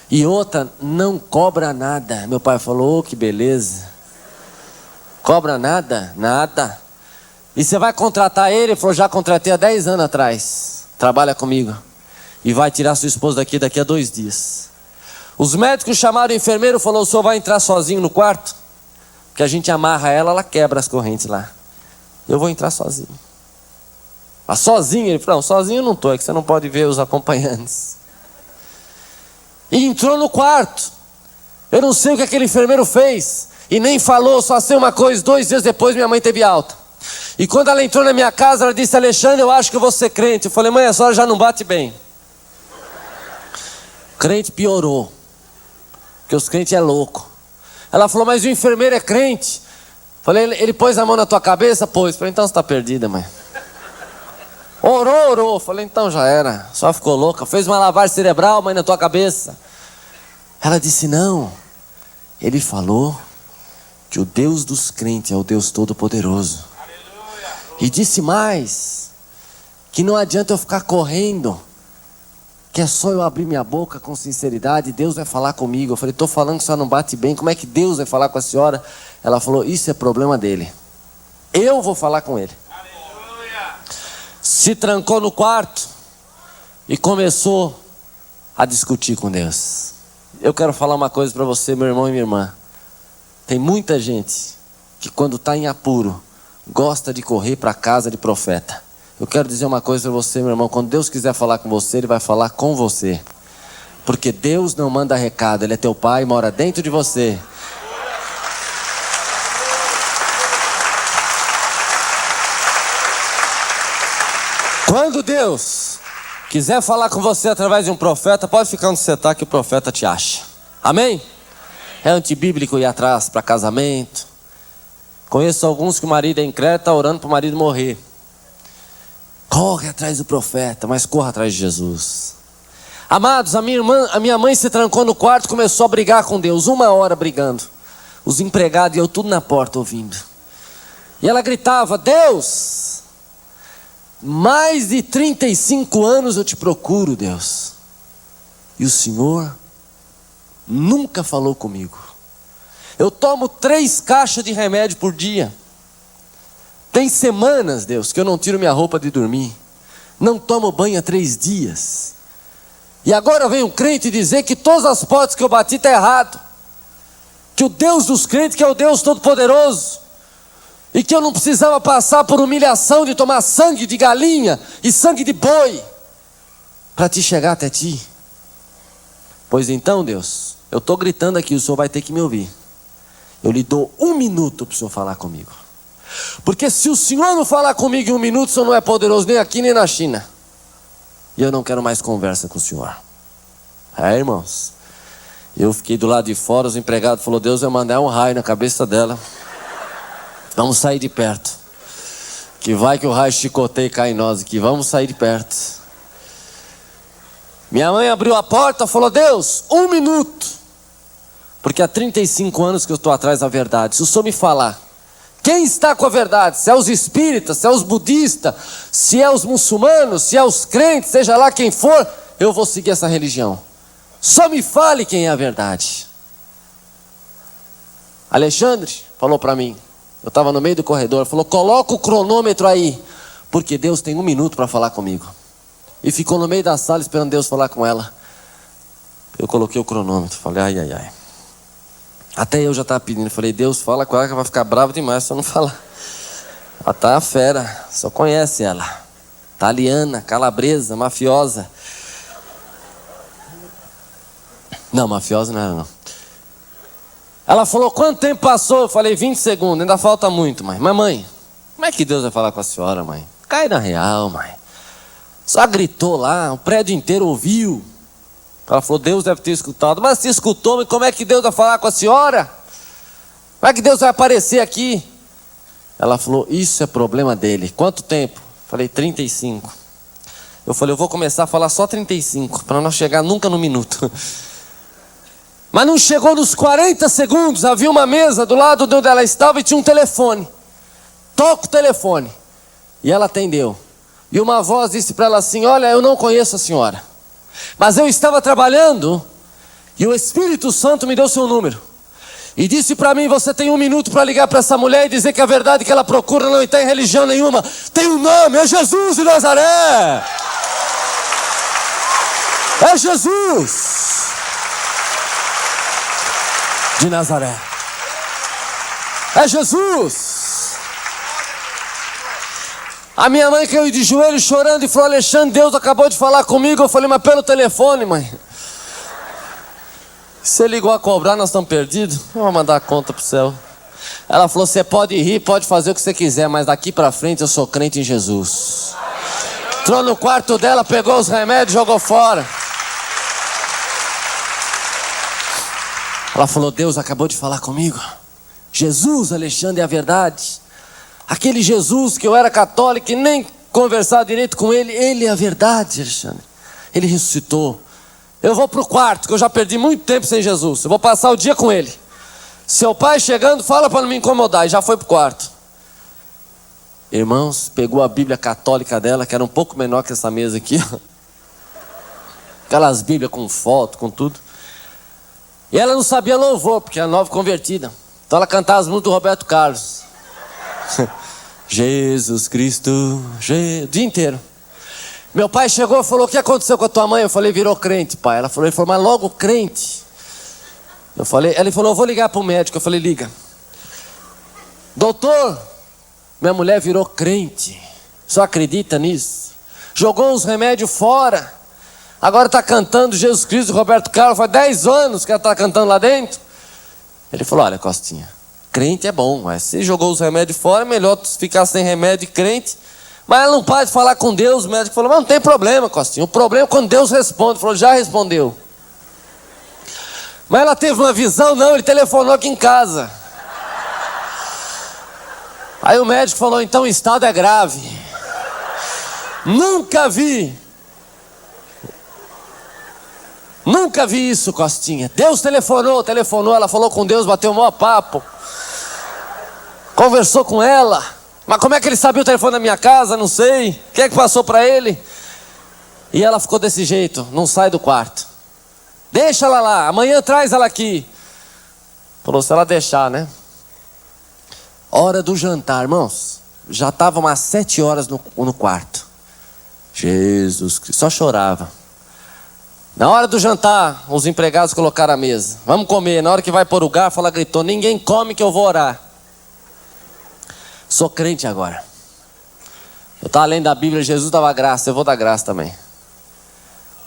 E outra, não cobra nada. Meu pai falou, oh, que beleza. Cobra nada? Nada. E você vai contratar ele? Ele falou, já contratei há 10 anos atrás. Trabalha comigo. E vai tirar sua esposa daqui a 2 dias. Os médicos chamaram o enfermeiro e falou, o senhor vai entrar sozinho no quarto? Porque a gente amarra ela, ela quebra as correntes lá. Eu vou entrar sozinho. Mas sozinho? Ele falou, não, sozinho eu não estou, é que você não pode ver os acompanhantes. E entrou no quarto. Eu não sei o que aquele enfermeiro fez. E nem falou, só sei uma coisa, 2 dias depois minha mãe teve alta. E quando ela entrou na minha casa, ela disse, Alexandre, eu acho que eu vou ser crente. Eu falei, mãe, a senhora já não bate bem. crente piorou, porque os crentes é louco. Ela falou, mas o enfermeiro é crente. Falei, ele pôs a mão na tua cabeça? Pôs. Falei, então você está perdida, mãe. Orou. Falei, então já era. Só ficou louca. Fez uma lavagem cerebral, mãe, na tua cabeça. Ela disse, não. Ele falou que o Deus dos crentes é o Deus Todo-Poderoso. E disse mais, que não adianta eu ficar correndo, que é só eu abrir minha boca com sinceridade e Deus vai falar comigo. Eu falei, estou falando que a senhora não bate bem, como é que Deus vai falar com a senhora? Ela falou, isso é problema dele, eu vou falar com ele. Aleluia. Se trancou no quarto e começou a discutir com Deus. Eu quero falar uma coisa para você, meu irmão e minha irmã. Tem muita gente que quando está em apuro gosta de correr para a casa de profeta. Eu quero dizer uma coisa para você, meu irmão. Quando Deus quiser falar com você, Ele vai falar com você. Porque Deus não manda recado. Ele é teu pai, mora dentro de você. Quando Deus quiser falar com você através de um profeta, pode ficar onde você está que o profeta te acha. Amém? É antibíblico ir atrás para casamento. Conheço alguns que o marido é incrédulo, está orando para o marido morrer. Corre atrás do profeta, mas corra atrás de Jesus. Amados, a minha mãe se trancou no quarto e começou a brigar com Deus. 1 hora brigando. Os empregados iam tudo na porta ouvindo. E ela gritava, Deus, mais de 35 anos eu te procuro, Deus. E o Senhor nunca falou comigo. Eu tomo 3 caixas de remédio por dia. Tem semanas, Deus, que eu não tiro minha roupa de dormir. Não tomo banho há 3 dias. E agora vem um crente dizer que todas as portas que eu bati estão errado. Que o Deus dos crentes, que é o Deus Todo-Poderoso. E que eu não precisava passar por humilhação de tomar sangue de galinha e sangue de boi para te chegar até ti. Pois então, Deus, eu estou gritando aqui, o Senhor vai ter que me ouvir. Eu lhe dou 1 minuto para o Senhor falar comigo. Porque se o Senhor não falar comigo em 1 minuto, o Senhor não é poderoso nem aqui nem na China. E eu não quero mais conversa com o Senhor. Irmãos, eu fiquei do lado de fora, os empregados falaram, Deus vai mandar um raio na cabeça dela. Vamos sair de perto. Que vai que o raio chicoteia e cai em nós aqui. Vamos sair de perto. Minha mãe abriu a porta e falou, Deus, 1 minuto. Porque há 35 anos que eu estou atrás da verdade. Se o Senhor me falar, quem está com a verdade? Se é os espíritas, se é os budistas, se é os muçulmanos, se é os crentes, seja lá quem for, eu vou seguir essa religião. Só me fale quem é a verdade. Alexandre falou para mim, eu estava no meio do corredor, falou, coloca o cronômetro aí, porque Deus tem 1 minuto para falar comigo. E ficou no meio da sala esperando Deus falar com ela. Eu coloquei o cronômetro, falei, ai. Até eu já estava pedindo, falei, Deus, fala com ela que vai ficar brava demais se eu não falar. Ela tá fera, só conhece ela. Italiana, calabresa, mafiosa. Não, mafiosa não era não. Ela falou, quanto tempo passou? Eu falei, 20 segundos, ainda falta muito, mãe. Mas mãe, como é que Deus vai falar com a senhora, mãe? Cai na real, mãe. Só gritou lá, o prédio inteiro ouviu. Ela falou, Deus deve ter escutado. Mas se escutou, mas como é que Deus vai falar com a senhora? Como é que Deus vai aparecer aqui? Ela falou, isso é problema dele. Quanto tempo? Falei, 35. Eu falei, eu vou começar a falar só 35, para não chegar nunca no minuto. Mas não chegou nos 40 segundos, havia uma mesa do lado de onde ela estava e tinha um telefone. Toca o telefone. E ela atendeu. E uma voz disse para ela assim, olha, eu não conheço a senhora, mas eu estava trabalhando e o Espírito Santo me deu seu número. E disse para mim, você tem 1 minuto para ligar para essa mulher e dizer que a verdade que ela procura não está em religião nenhuma. Tem um nome, é Jesus de Nazaré. É Jesus de Nazaré. É Jesus. A minha mãe caiu de joelho chorando e falou, Alexandre, Deus acabou de falar comigo. Eu falei, mas pelo telefone, mãe. Você ligou a cobrar, nós estamos perdidos. Eu vou mandar a conta pro céu. Ela falou, você pode rir, pode fazer o que você quiser, mas daqui para frente eu sou crente em Jesus. Entrou no quarto dela, pegou os remédios, jogou fora. Ela falou: Deus acabou de falar comigo. Jesus, Alexandre, é a verdade. Aquele Jesus que eu era católico e nem conversar direito com ele, ele é a verdade, Alexandre. Ele ressuscitou. Eu vou para o quarto, que eu já perdi muito tempo sem Jesus. Eu vou passar o dia com ele. Seu pai chegando, fala para não me incomodar. E já foi para o quarto. Irmãos, pegou a Bíblia católica dela, que era um pouco menor que essa mesa aqui. Aquelas Bíblias com foto, com tudo. E ela não sabia louvor, porque era nova convertida. Então ela cantava as músicas do Roberto Carlos. Jesus Cristo, o dia inteiro. Meu pai chegou e falou: o que aconteceu com a tua mãe? Eu falei: virou crente, pai. Ele falou, mas logo crente. Ele falou: eu vou ligar para o médico. Eu falei: liga. Doutor, minha mulher virou crente. Só acredita nisso? Jogou os remédios fora. Agora está cantando Jesus Cristo, Roberto Carlos. Faz 10 anos que ela está cantando lá dentro. Ele falou: olha, Costinha, crente é bom, mas se jogou os remédios fora, é melhor ficar sem remédio e crente. Mas ela não para de falar com Deus. O médico falou: mas não tem problema, Costinha. O problema é quando Deus responde. Ele falou: já respondeu. Mas ela teve uma visão? Não, ele telefonou aqui em casa. Aí o médico falou: então o estado é grave. Nunca vi isso, Costinha. Deus telefonou, ela falou com Deus, bateu o maior papo. Conversou com ela. Mas como é que ele sabia o telefone da minha casa? Não sei. Quem é que passou para ele? E ela ficou desse jeito, não sai do quarto. Deixa ela lá, amanhã traz ela aqui. Falou: se ela deixar, né? Hora do jantar, irmãos. Já estava umas 7 horas no quarto. Jesus Cristo, só chorava. Na hora do jantar, os empregados colocaram a mesa. Vamos comer. Na hora que vai pôr o garfo, ela gritou: ninguém come que eu vou orar. Sou crente agora. Eu estava lendo a Bíblia, Jesus dava graça, eu vou dar graça também.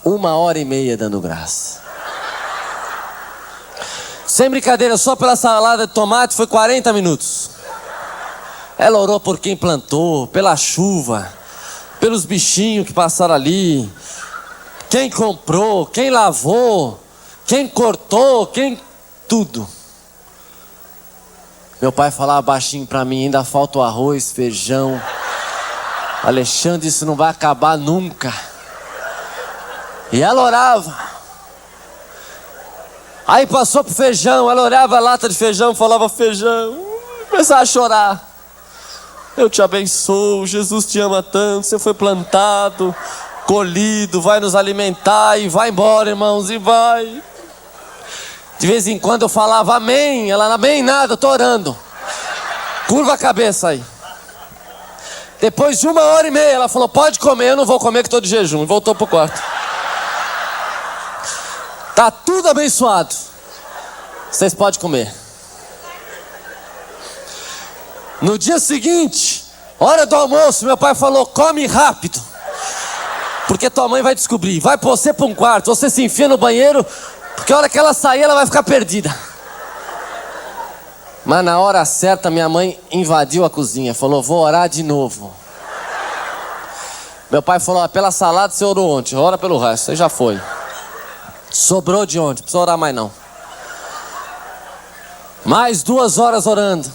1h30 dando graça. Sem brincadeira, só pela salada de tomate foi 40 minutos. Ela orou por quem plantou, pela chuva, pelos bichinhos que passaram ali, quem comprou, quem lavou, quem cortou, tudo. Meu pai falava baixinho para mim: ainda falta o arroz, feijão. Alexandre, isso não vai acabar nunca. E ela orava. Aí passou pro feijão, ela olhava a lata de feijão, falava: feijão. Começava a chorar. Eu te abençoo, Jesus te ama tanto, você foi plantado, colhido, vai nos alimentar e vai embora, irmãos, e vai. De vez em quando eu falava amém, ela: amém nada, eu tô orando. Curva a cabeça aí. Depois de 1h30 ela falou: pode comer. Eu não vou comer que estou de jejum. E voltou pro quarto. Tá tudo abençoado. Vocês podem comer. No dia seguinte, hora do almoço, meu pai falou: come rápido, porque tua mãe vai descobrir. Vai você para um quarto, você se enfia no banheiro, porque a hora que ela sair, ela vai ficar perdida. Mas na hora certa, minha mãe invadiu a cozinha, falou: vou orar de novo. Meu pai falou: pela salada você orou ontem, ora pelo resto. Você já foi. Sobrou de ontem, não precisa orar mais não. Mais 2 horas orando.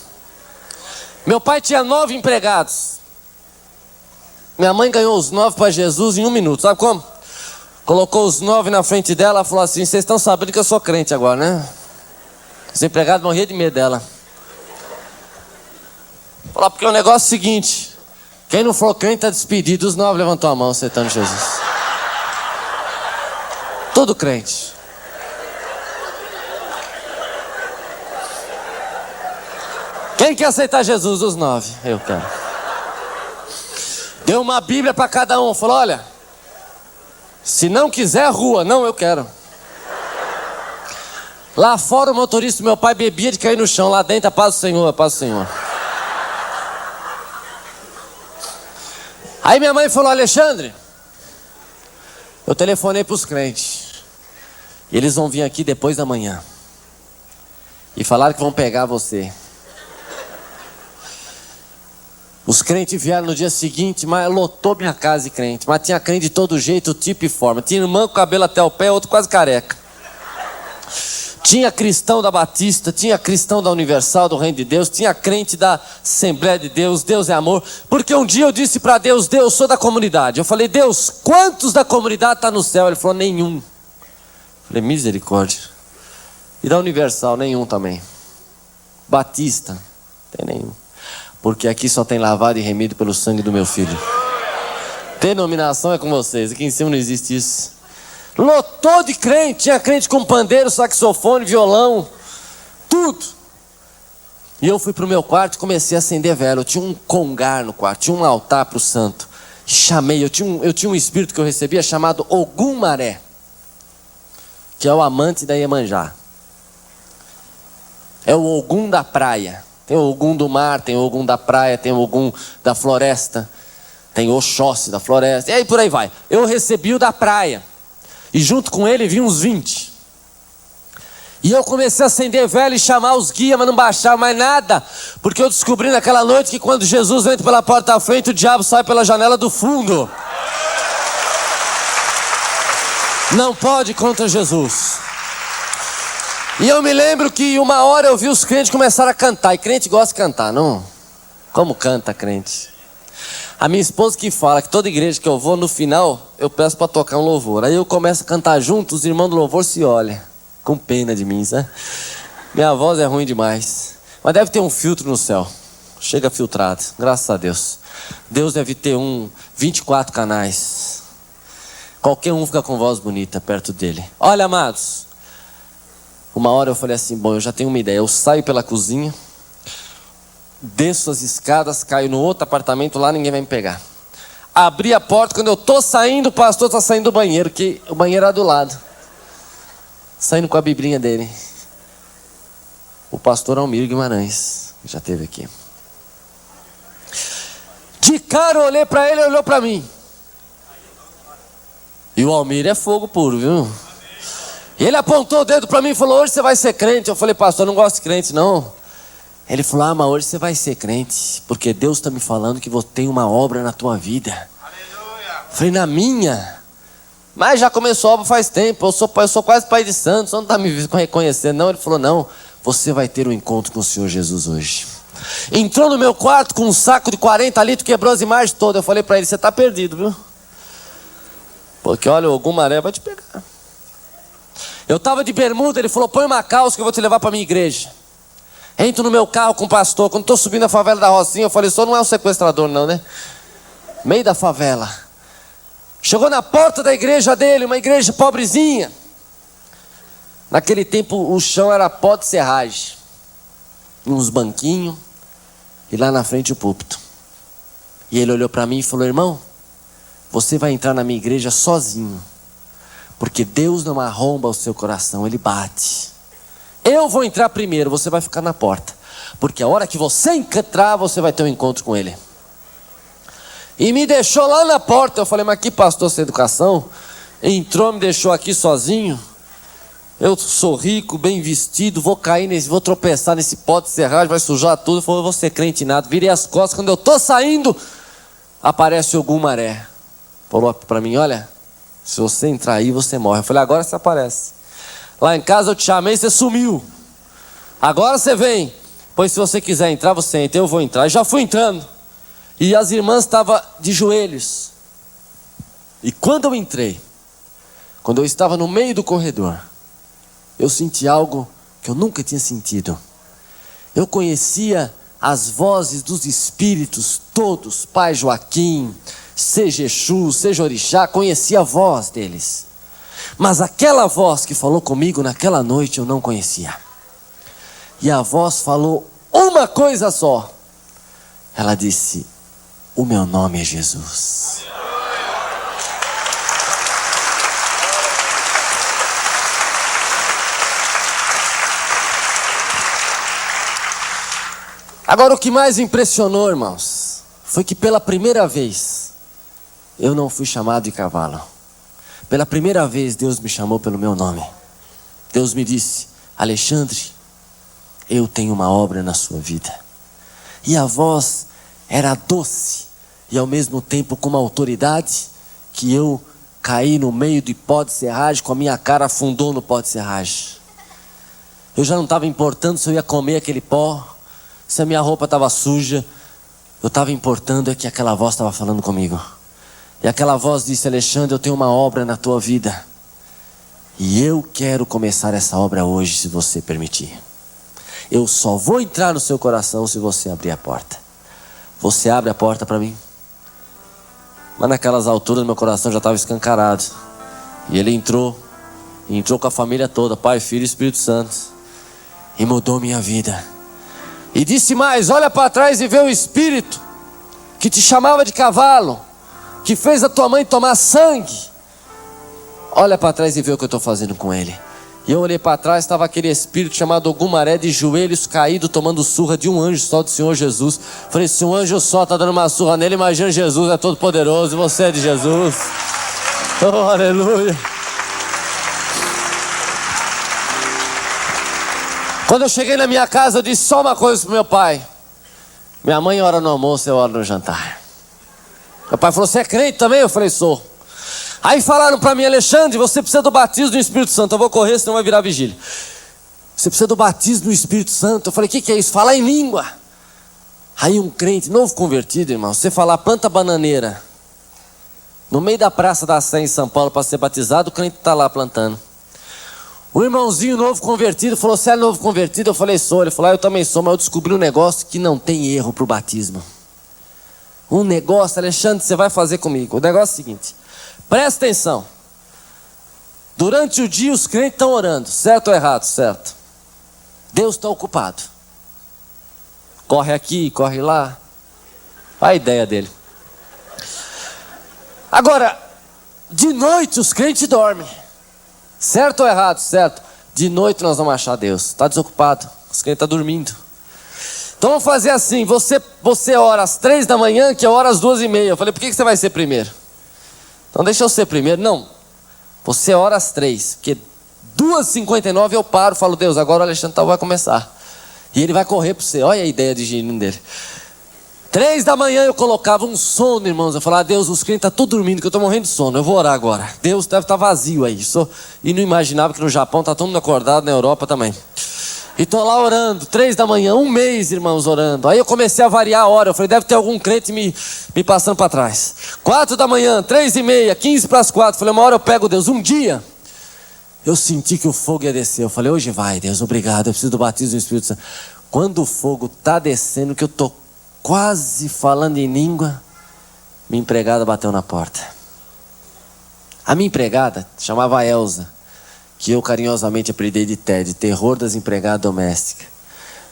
Meu pai tinha 9 empregados. Minha mãe ganhou os 9 para Jesus em 1 minuto. Sabe como? Colocou os 9 na frente dela e falou assim: vocês estão sabendo que eu sou crente agora, né? Os empregados morriam de medo dela. Falou: porque o negócio é o seguinte: quem não for crente está despedido. Os 9 levantou a mão aceitando Jesus. Todo crente. Quem quer aceitar Jesus? Os 9. Eu quero. Deu uma Bíblia para cada um. Falou: olha, se não quiser, rua. Não, eu quero. Lá fora o motorista do meu pai bebia de cair no chão. Lá dentro, a paz do Senhor, a paz do Senhor. Aí minha mãe falou: Alexandre, eu telefonei para os crentes. E eles vão vir aqui depois da manhã. E falaram que vão pegar você. Os crentes vieram no dia seguinte, mas lotou minha casa de crente. Mas tinha crente de todo jeito, tipo e forma. Tinha irmã com cabelo até o pé, outro quase careca. Tinha cristão da Batista, tinha cristão da Universal, do Reino de Deus, tinha crente da Assembleia de Deus, Deus é amor. Porque um dia eu disse para Deus, Deus, sou da comunidade. Eu falei, Deus, quantos da comunidade estão no céu? Ele falou, nenhum. Eu falei, misericórdia. E da Universal, nenhum também. Batista, tem nenhum. Porque aqui só tem lavado e remido pelo sangue do meu filho. Denominação é com vocês, aqui em cima não existe isso. Lotou de crente, tinha crente com pandeiro, saxofone, violão, tudo. E eu fui para o meu quarto e comecei a acender vela. Eu tinha um congar no quarto, tinha um altar para o santo. Chamei, eu tinha um espírito que eu recebia chamado Ogum Maré, que é o amante da Iemanjá. É o Ogum da praia. Tem o Ogum do mar, tem o Ogum da praia, tem o Ogum da floresta, tem o Oxóssi da floresta, e aí por aí vai. Eu recebi o da praia. E junto com ele vinha uns 20. E eu comecei a acender vela e chamar os guias, mas não baixava mais nada. Porque eu descobri naquela noite que quando Jesus entra pela porta da frente, o diabo sai pela janela do fundo. Não pode contra Jesus. E eu me lembro que uma hora eu vi os crentes começaram a cantar. E crente gosta de cantar, não? Como canta crente? A minha esposa que fala que toda igreja que eu vou, no final, eu peço para tocar um louvor. Aí eu começo a cantar junto, os irmãos do louvor se olham, com pena de mim, sabe? Minha voz é ruim demais. Mas deve ter um filtro no céu. Chega filtrado, graças a Deus. Deus deve ter 24 canais. Qualquer um fica com voz bonita perto dele. Olha, amados. Uma hora eu falei assim, bom, eu já tenho uma ideia. Eu saio pela cozinha, desço as escadas, caio no outro apartamento, lá ninguém vai me pegar. Abri a porta, quando eu tô saindo, o pastor está saindo do banheiro, que o banheiro era do lado. Saindo com a biblinha dele. O pastor Almir Guimarães, que já esteve aqui. De cara eu olhei para ele, ele olhou para mim. E o Almir é fogo puro, viu? E ele apontou o dedo para mim e falou, hoje você vai ser crente. Eu falei, pastor, eu não gosto de crente não. Ele falou, mas hoje você vai ser crente, porque Deus está me falando que tem uma obra na tua vida. Aleluia. Falei, na minha? Mas já começou a obra faz tempo, eu sou quase pai de santo, você não está me reconhecendo não? Ele falou, não, você vai ter um encontro com o Senhor Jesus hoje. Entrou no meu quarto com um saco de 40 litros, quebrou as imagens todas. Eu falei para ele, você está perdido, viu? Porque olha, algum maré vai te pegar. Eu estava de bermuda, ele falou, põe uma calça que eu vou te levar para a minha igreja. Entro no meu carro com o pastor. Quando estou subindo a favela da Rocinha, eu falei, só não é um sequestrador não, né? Meio da favela. Chegou na porta da igreja dele, uma igreja pobrezinha. Naquele tempo o chão era pó de serragem. Uns banquinhos. E lá na frente o púlpito. E ele olhou para mim e falou, irmão, você vai entrar na minha igreja sozinho. Porque Deus não arromba o seu coração, Ele bate. Eu vou entrar primeiro, você vai ficar na porta. Porque a hora que você entrar, você vai ter um encontro com Ele. E me deixou lá na porta. Eu falei, mas que pastor sem educação? Entrou, me deixou aqui sozinho. Eu sou rico, bem vestido, vou vou tropeçar nesse pó de serragem, vai sujar tudo. Eu falei, eu vou ser crente em nada. Virei as costas, quando eu tô saindo, aparece algum maré. Falou para mim, olha, se você entrar aí, você morre. Eu falei, agora você aparece. Lá em casa eu te chamei, você sumiu. Agora você vem. Pois se você quiser entrar, você entra. Eu vou entrar. E já fui entrando. E as irmãs estavam de joelhos. E quando eu entrei, quando eu estava no meio do corredor, eu senti algo que eu nunca tinha sentido. Eu conhecia as vozes dos espíritos todos. Pai Joaquim, seja Exu, seja Orixá, conhecia a voz deles. Mas aquela voz que falou comigo naquela noite eu não conhecia. E a voz falou uma coisa só. Ela disse, o meu nome é Jesus. Agora o que mais impressionou, irmãos, foi que pela primeira vez eu não fui chamado de cavalo. Pela primeira vez Deus me chamou pelo meu nome. Deus me disse, Alexandre, eu tenho uma obra na sua vida. E a voz era doce e ao mesmo tempo com uma autoridade que eu caí no meio de pó de serragem, com a minha cara afundou no pó de serragem. Eu já não estava importando se eu ia comer aquele pó, se a minha roupa estava suja. Eu estava importando é que aquela voz estava falando comigo. E aquela voz disse: Alexandre, eu tenho uma obra na tua vida. E eu quero começar essa obra hoje, se você permitir. Eu só vou entrar no seu coração se você abrir a porta. Você abre a porta para mim? Mas naquelas alturas meu coração já estava escancarado. E ele entrou com a família toda, Pai, Filho e Espírito Santo. E mudou minha vida. E disse mais: olha para trás e vê o Espírito que te chamava de cavalo, que fez a tua mãe tomar sangue. Olha para trás e vê o que eu estou fazendo com ele. E eu olhei para trás, estava aquele espírito chamado Ogumaré, de joelhos caídos, tomando surra de um anjo só do Senhor Jesus. Falei: se um anjo só está dando uma surra nele, imagina Jesus, é todo poderoso, você é de Jesus. Oh, aleluia. Quando eu cheguei na minha casa, eu disse só uma coisa para meu pai: minha mãe ora no almoço, eu oro no jantar. Meu pai falou: você é crente também? Eu falei: sou. Aí falaram para mim: Alexandre, você precisa do batismo do Espírito Santo. Eu vou correr, senão vai virar vigília. Você precisa do batismo do Espírito Santo. Eu falei: o que é isso? Falar em língua. Aí um crente, novo convertido, irmão, você falar planta bananeira no meio da Praça da Sé em São Paulo para ser batizado, o crente está lá plantando. O irmãozinho novo convertido falou: você é novo convertido? Eu falei: sou. Ele falou: eu também sou, mas eu descobri um negócio que não tem erro para o batismo. Um negócio, Alexandre, você vai fazer comigo. O negócio é o seguinte: presta atenção. Durante o dia os crentes estão orando, certo ou errado? Certo. Deus está ocupado. Corre aqui, corre lá. Olha a ideia dele. Agora, de noite os crentes dormem. Certo ou errado? Certo. De noite nós vamos achar Deus. Está desocupado. Os crentes estão dormindo. Então vamos fazer assim: você ora às 3 da manhã, que eu oro às 2:30. Eu falei: por que você vai ser primeiro? Então deixa eu ser primeiro. Não, você ora às 3, porque 2:59 eu paro, falo: Deus, agora o Alexandre vai começar. E ele vai correr para você. Olha a ideia de gênio dele. 3 da manhã eu colocava um sono, irmãos. Eu falava: Deus, os crentes estão todos dormindo, que eu estou morrendo de sono, eu vou orar agora. Deus deve estar vazio aí. E não imaginava que no Japão está todo mundo acordado, na Europa também. E estou lá orando, 3 da manhã, um mês, irmãos, orando. Aí eu comecei a variar a hora. Eu falei: deve ter algum crente me passando para trás. 4 da manhã, 3:30, 15 para as 4. Falei: uma hora eu pego Deus. Um dia eu senti que o fogo ia descer. Eu falei: hoje vai, Deus, obrigado, eu preciso do batismo do Espírito Santo. Quando o fogo está descendo, que eu estou quase falando em língua, minha empregada bateu na porta. A minha empregada chamava Elza, que eu carinhosamente apelidei de Ted, terror das empregadas domésticas.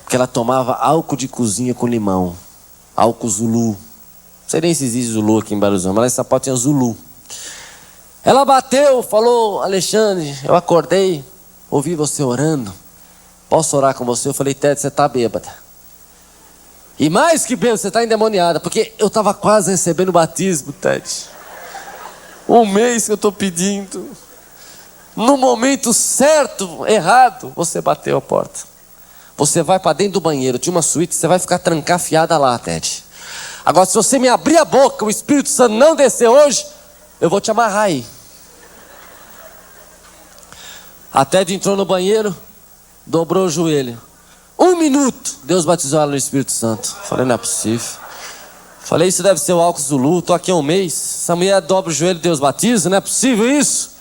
Porque ela tomava álcool de cozinha com limão. Álcool Zulu. Não sei nem se existe Zulu aqui em Belo Horizonte, mas lá em São Paulo tinha Zulu. Ela bateu, falou: Alexandre, eu acordei, ouvi você orando, posso orar com você? Eu falei: Ted, você está bêbada. E mais que bêbado, você está endemoniada. Porque eu estava quase recebendo o batismo, Ted. Um mês que eu estou pedindo. No momento certo, errado, você bateu a porta. Você vai para dentro do banheiro, tinha uma suíte, você vai ficar trancafiada lá, Ted. Agora, se você me abrir a boca, o Espírito Santo não descer hoje, eu vou te amarrar aí. A Ted entrou no banheiro, dobrou o joelho. 1 minuto, Deus batizou ela no Espírito Santo. Falei: não é possível. Falei: isso deve ser o álcool Zulu, estou aqui há um mês. Essa mulher dobra o joelho, Deus batiza, não é possível isso.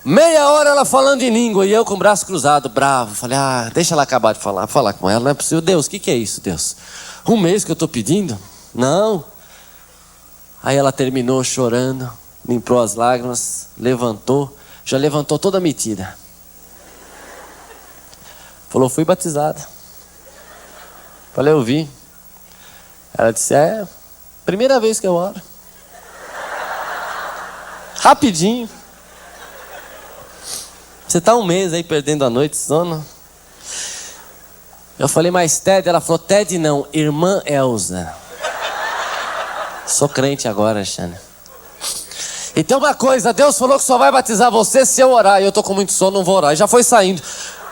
Meia hora ela falando em língua e eu com o braço cruzado, bravo. Falei: deixa ela acabar de falar, vou falar com ela, não é possível. Deus, o que é isso, Deus? 1 mês que eu estou pedindo? Não. Aí ela terminou chorando, limpou as lágrimas, levantou, já levantou toda metida. Falou: fui batizada. Falei: eu vi. Ela disse: é, primeira vez que eu oro. Rapidinho. Você está 1 mês aí perdendo a noite, sono. Eu falei: mas Ted? Ela falou: Ted não, irmã Elza. Sou crente agora, Alexandre. E tem uma coisa: Deus falou que só vai batizar você se eu orar. E eu estou com muito sono, não vou orar. E já foi saindo.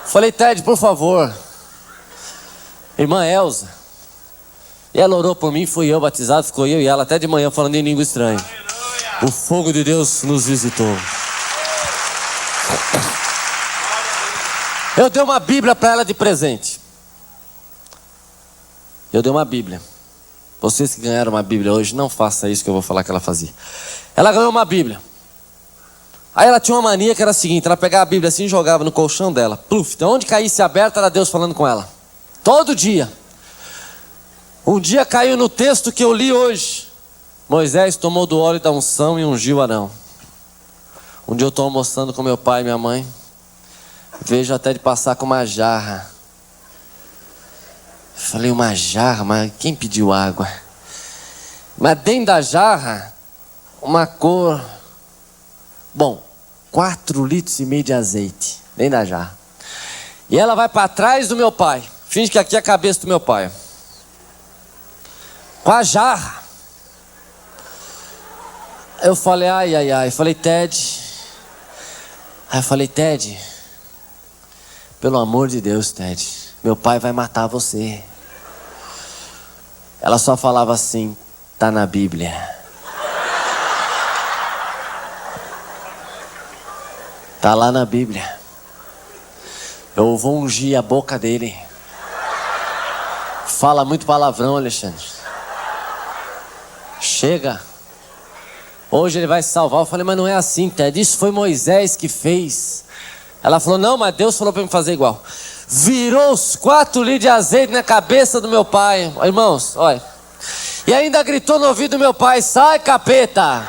Falei: Ted, por favor. Irmã Elza. E ela orou por mim, fui eu batizado, ficou eu e ela até de manhã falando em língua estranha. O fogo de Deus nos visitou. Eu dei uma Bíblia para ela de presente. Eu dei uma Bíblia. Vocês que ganharam uma Bíblia hoje, não faça isso que eu vou falar que ela fazia. Ela ganhou uma Bíblia. Aí ela tinha uma mania que era a seguinte: ela pegava a Bíblia assim e jogava no colchão dela. Pluf, então onde caísse aberta era Deus falando com ela. Todo dia. Um dia caiu no texto que eu li hoje. Moisés tomou do óleo da unção e ungiu Arão. Um dia eu estou almoçando com meu pai e minha mãe. Vejo até de passar com uma jarra. Falei, uma jarra? Mas quem pediu água? Mas dentro da jarra, uma cor... Bom, 4,5 litros de azeite. Dentro da jarra. E ela vai para trás do meu pai. Finge que aqui é a cabeça do meu pai. Com a jarra. Eu falei, ai, ai, ai. Falei, Ted. Aí eu falei, Ted, pelo amor de Deus, Ted, meu pai vai matar você. Ela só falava assim, tá na Bíblia. Tá lá na Bíblia. Eu vou ungir a boca dele. Fala muito palavrão, Alexandre. Chega. Hoje ele vai se salvar. Eu falei, mas não é assim, Ted. Isso foi Moisés que fez. Ela falou, não, mas Deus falou para me fazer igual. Virou os 4 litros de azeite na cabeça do meu pai. Irmãos, olha. E ainda gritou no ouvido do meu pai, sai, capeta.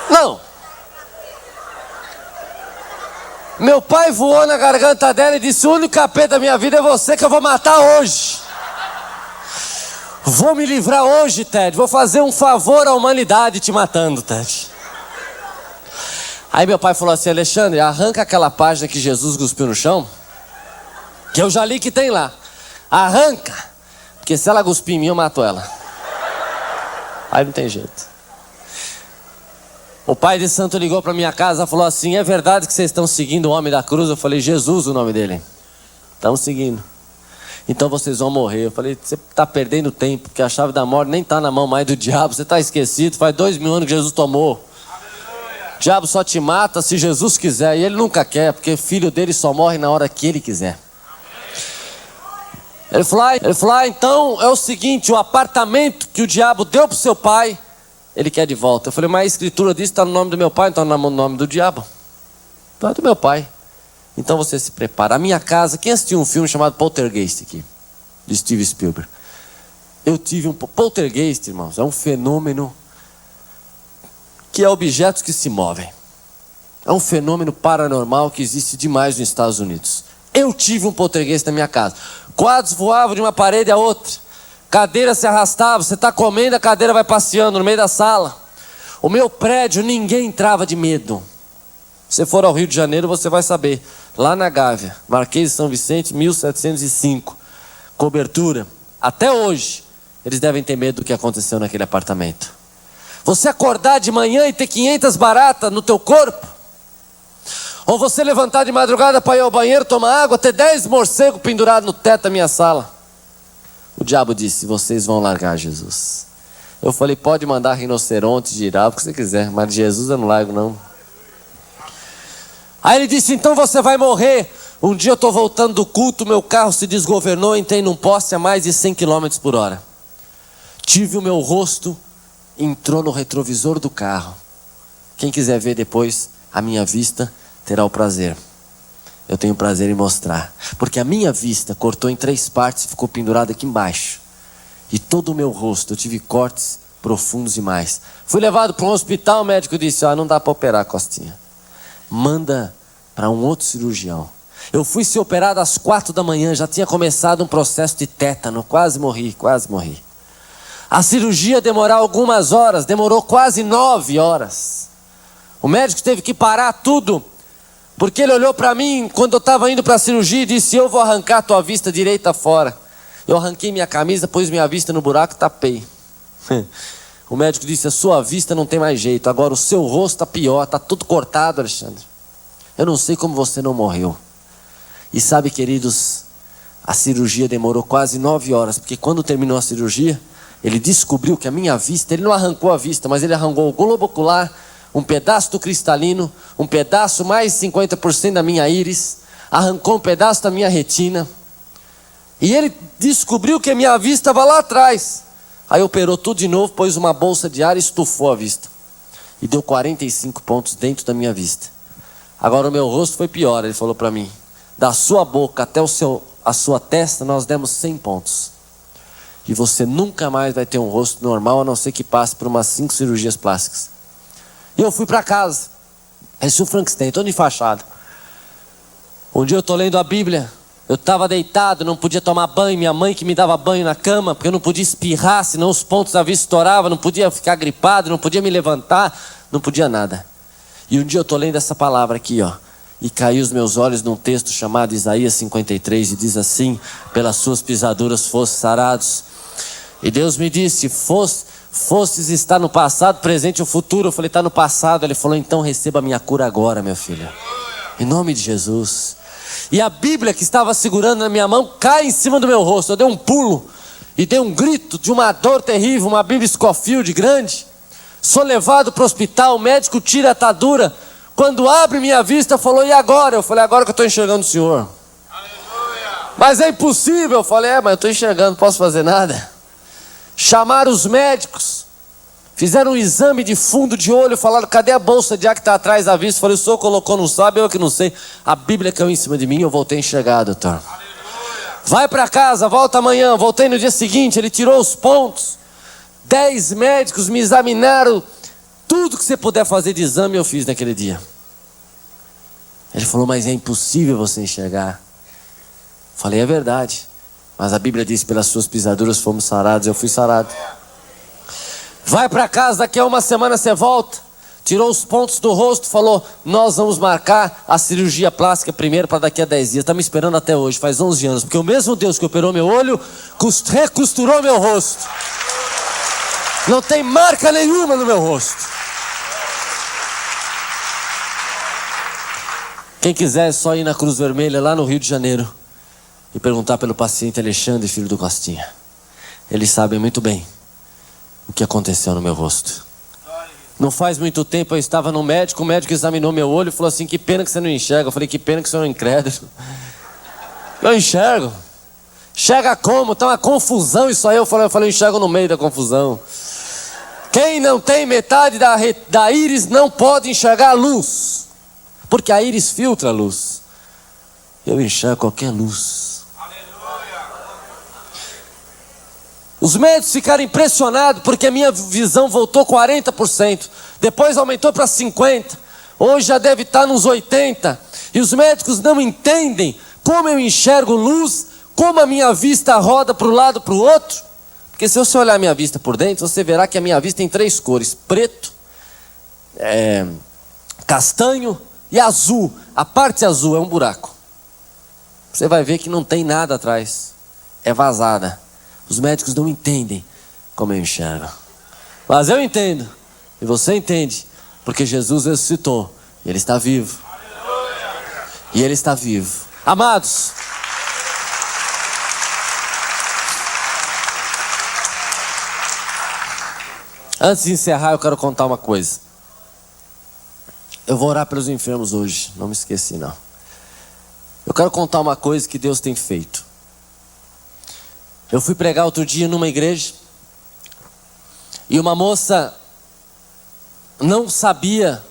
Não. Meu pai voou na garganta dela e disse, o único capeta da minha vida é você que eu vou matar hoje. Vou me livrar hoje, Ted. Vou fazer um favor à humanidade te matando, Ted. Aí meu pai falou assim, Alexandre, arranca aquela página que Jesus cuspiu no chão, que eu já li que tem lá. Arranca, porque se ela cuspir em mim, eu mato ela. Aí não tem jeito. O pai de santo ligou para minha casa e falou assim, é verdade que vocês estão seguindo o homem da cruz? Eu falei, Jesus o nome dele. Estão seguindo. Então vocês vão morrer. Eu falei, você está perdendo tempo, porque a chave da morte nem está na mão mais do diabo. Você está esquecido, faz 2000 anos que Jesus tomou. Aleluia. O diabo só te mata se Jesus quiser. E ele nunca quer, porque o filho dele só morre na hora que ele quiser. Ele falou, então é o seguinte, o apartamento que o diabo deu para o seu pai, ele quer de volta. Eu falei, mas a escritura diz que está no nome do meu pai, não está no nome do diabo. Então é do meu pai. Então você se prepara. A minha casa, quem assistiu um filme chamado Poltergeist aqui? De Steven Spielberg. Eu tive um... Poltergeist, irmãos, é um fenômeno que é objetos que se movem. É um fenômeno paranormal que existe demais nos Estados Unidos. Eu tive um poltergeist na minha casa. Quadros voavam de uma parede a outra. Cadeira se arrastava. Você está comendo, a cadeira vai passeando no meio da sala. O meu prédio, ninguém entrava de medo. Se for ao Rio de Janeiro, você vai saber. Lá na Gávea, Marquês de São Vicente, 1705. Cobertura. Até hoje, eles devem ter medo do que aconteceu naquele apartamento. Você acordar de manhã e ter 500 baratas no teu corpo. Ou você levantar de madrugada para ir ao banheiro, tomar água, ter 10 morcegos pendurados no teto da minha sala. O diabo disse, vocês vão largar Jesus. Eu falei, pode mandar rinoceronte, girafa, o que você quiser, mas de Jesus eu não largo não. Aí ele disse, então você vai morrer. Um dia eu estou voltando do culto, meu carro se desgovernou, entrei num poste a mais de 100 km por hora. Tive o meu rosto, entrou no retrovisor do carro. Quem quiser ver depois a minha vista, terá o prazer. Eu tenho prazer em mostrar. Porque a minha vista cortou em 3 partes e ficou pendurada aqui embaixo. E todo o meu rosto, eu tive cortes profundos demais. Fui levado para um hospital, o médico disse, não dá para operar, Costinha. Manda para um outro cirurgião. Eu fui ser operado às 4 da manhã, já tinha começado um processo de tétano, quase morri. A cirurgia ia demorar algumas horas, demorou quase 9 horas. O médico teve que parar tudo, porque ele olhou para mim quando eu estava indo para a cirurgia e disse, eu vou arrancar a tua vista direita fora. Eu arranquei minha camisa, pus minha vista no buraco e tapei. O médico disse, a sua vista não tem mais jeito, agora o seu rosto está pior, está tudo cortado, Alexandre. Eu não sei como você não morreu. E sabe, queridos, a cirurgia demorou quase 9 horas, porque quando terminou a cirurgia, ele descobriu que a minha vista, ele não arrancou a vista, mas ele arrancou o globo ocular, um pedaço do cristalino, um pedaço mais 50% da minha íris, arrancou um pedaço da minha retina. E ele descobriu que a minha vista estava lá atrás. Aí operou tudo de novo, pôs uma bolsa de ar e estufou a vista. E deu 45 pontos dentro da minha vista. Agora o meu rosto foi pior, ele falou para mim. Da sua boca até a sua testa nós demos 100 pontos. E você nunca mais vai ter um rosto normal, a não ser que passe por umas 5 cirurgias plásticas. E eu fui para casa. Esse é o Frankenstein, todo enfaixado. Um dia eu estou lendo a Bíblia. Eu estava deitado, não podia tomar banho. Minha mãe que me dava banho na cama, porque eu não podia espirrar, senão os pontos da vista estouravam. Não podia ficar gripado, não podia me levantar, não podia nada. E um dia eu estou lendo essa palavra aqui, ó. E caiu os meus olhos num texto chamado Isaías 53. E diz assim: pelas suas pisaduras fostes sarados. E Deus me disse: fostes estar no passado, presente ou futuro. Eu falei: está no passado. Ele falou: então receba a minha cura agora, meu filho. Em nome de Jesus. E a Bíblia que estava segurando na minha mão cai em cima do meu rosto. Eu dei um pulo e dei um grito de uma dor terrível. Uma Bíblia Scofield grande. Sou levado para o hospital, o médico tira a atadura. Quando abre minha vista, falou: e agora? Eu falei: agora que eu estou enxergando o senhor. Aleluia. Mas é impossível. Eu falei: mas eu estou enxergando, não posso fazer nada. Chamaram os médicos, fizeram um exame de fundo de olho, falaram: cadê a bolsa de ar que está atrás da vista? Eu falei: o senhor colocou, não sabe, eu que não sei. A Bíblia caiu em cima de mim e eu voltei a enxergar, doutor. Aleluia. Vai para casa, volta amanhã. Voltei no dia seguinte, ele tirou os pontos. 10 médicos me examinaram. Tudo que você puder fazer de exame eu fiz naquele dia. Ele falou: mas é impossível você enxergar. Falei: é verdade. Mas a Bíblia diz: pelas suas pisaduras fomos sarados. Eu fui sarado. Vai para casa, daqui a uma semana você volta. Tirou os pontos do rosto, falou: nós vamos marcar a cirurgia plástica primeiro para daqui a 10 dias. Está me esperando até hoje, faz 11 anos. Porque o mesmo Deus que operou meu olho recosturou meu rosto. Não tem marca nenhuma no meu rosto. Quem quiser é só ir na Cruz Vermelha lá no Rio de Janeiro e perguntar pelo paciente Alexandre, filho do Costinha. Eles sabem muito bem o que aconteceu no meu rosto. Não faz muito tempo eu estava no médico, o médico examinou meu olho e falou assim: que pena que você não enxerga. Eu falei: que pena que você não é incrédulo. Eu enxergo. Enxerga como? Tá uma confusão isso aí. Eu falei: eu enxergo no meio da confusão. Quem não tem metade da íris não pode enxergar a luz, porque a íris filtra a luz. Eu enxergo qualquer luz. Aleluia. Os médicos ficaram impressionados porque a minha visão voltou 40%. Depois aumentou para 50%. Hoje já deve estar nos 80%. E os médicos não entendem como eu enxergo luz, como a minha vista roda para um lado para o outro. Porque se você olhar a minha vista por dentro, você verá que a minha vista tem 3 cores: preto, castanho e azul. A parte azul é um buraco. Você vai ver que não tem nada atrás. É vazada. Os médicos não entendem como eu enxergo. Mas eu entendo. E você entende. Porque Jesus ressuscitou. E Ele está vivo. E Ele está vivo. Amados, antes de encerrar, eu quero contar uma coisa. Eu vou orar pelos enfermos hoje. Não me esqueci, não. Eu quero contar uma coisa que Deus tem feito. Eu fui pregar outro dia numa igreja. E uma moça não sabia,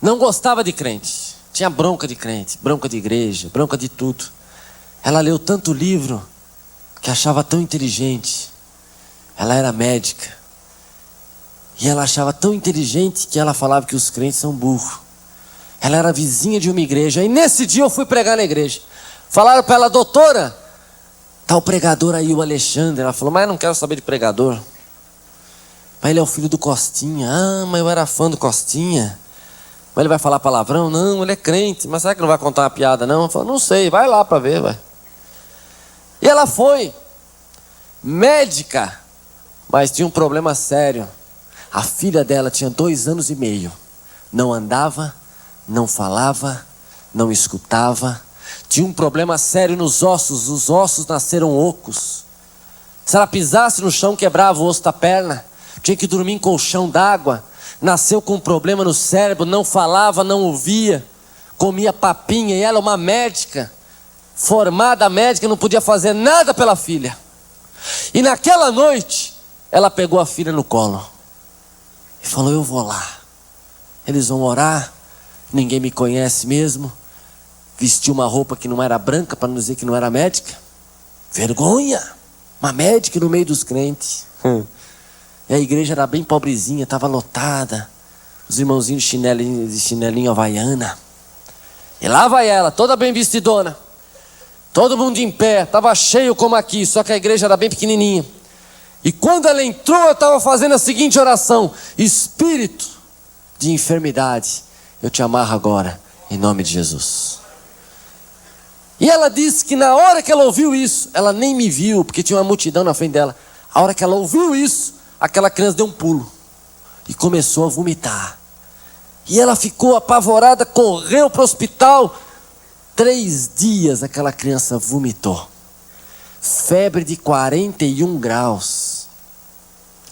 não gostava de crente. Tinha bronca de crente, bronca de igreja, bronca de tudo. Ela leu tanto livro que achava tão inteligente. Ela era médica. E ela achava tão inteligente que ela falava que os crentes são burros. Ela era vizinha de uma igreja. E nesse dia eu fui pregar na igreja. Falaram para ela: doutora, tá o pregador aí, o Alexandre. Ela falou: mas eu não quero saber de pregador. Mas ele é o filho do Costinha. Ah, mas eu era fã do Costinha. Mas ele vai falar palavrão? Não, ele é crente. Mas será que não vai contar uma piada não? Eu falei: não sei, vai lá para ver, vai. E ela foi médica, mas tinha um problema sério. A filha dela tinha 2 anos e meio. Não andava, não falava, não escutava. Tinha um problema sério nos ossos. Os ossos nasceram ocos. Se ela pisasse no chão, quebrava o osso da perna. Tinha que dormir em colchão d'água. nasceu com um problema no cérebro, não falava, não ouvia, comia papinha, e ela, uma médica, formada médica, não podia fazer nada pela filha. E naquela noite, ela pegou a filha no colo e falou: eu vou lá, eles vão orar, ninguém me conhece mesmo. Vestiu uma roupa que não era branca, para não dizer que não era médica. Vergonha, uma médica no meio dos crentes. E a igreja era bem pobrezinha, estava lotada, os irmãozinhos de chinelinho havaiana. E lá vai ela, toda bem vestidona, todo mundo em pé, estava cheio como aqui, só que a igreja era bem pequenininha. E quando ela entrou, eu estava fazendo a seguinte oração: espírito de enfermidade, eu te amarro agora, em nome de Jesus. E ela disse que na hora que ela ouviu isso, ela nem me viu, porque tinha uma multidão na frente dela. A hora que ela ouviu isso, aquela criança deu um pulo e começou a vomitar. E ela ficou apavorada, correu para o hospital. 3 dias aquela criança vomitou. Febre de 41 graus.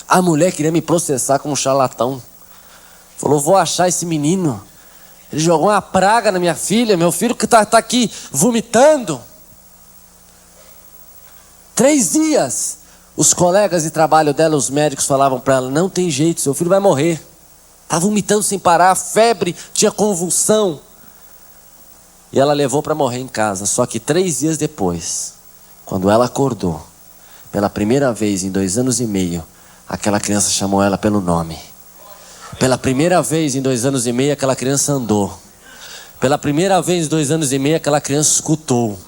A mulher queria me processar como charlatão. Falou: vou achar esse menino. Ele jogou uma praga na minha filha. Meu filho que está aqui vomitando. 3 dias. Os colegas de trabalho dela, os médicos, falavam para ela: não tem jeito, seu filho vai morrer. Está vomitando sem parar, febre, tinha convulsão. E ela levou para morrer em casa. Só que 3 dias depois, quando ela acordou, pela primeira vez em 2 anos e meio, aquela criança chamou ela pelo nome. Pela primeira vez em 2 anos e meio, aquela criança andou. Pela primeira vez em 2 anos e meio, aquela criança escutou.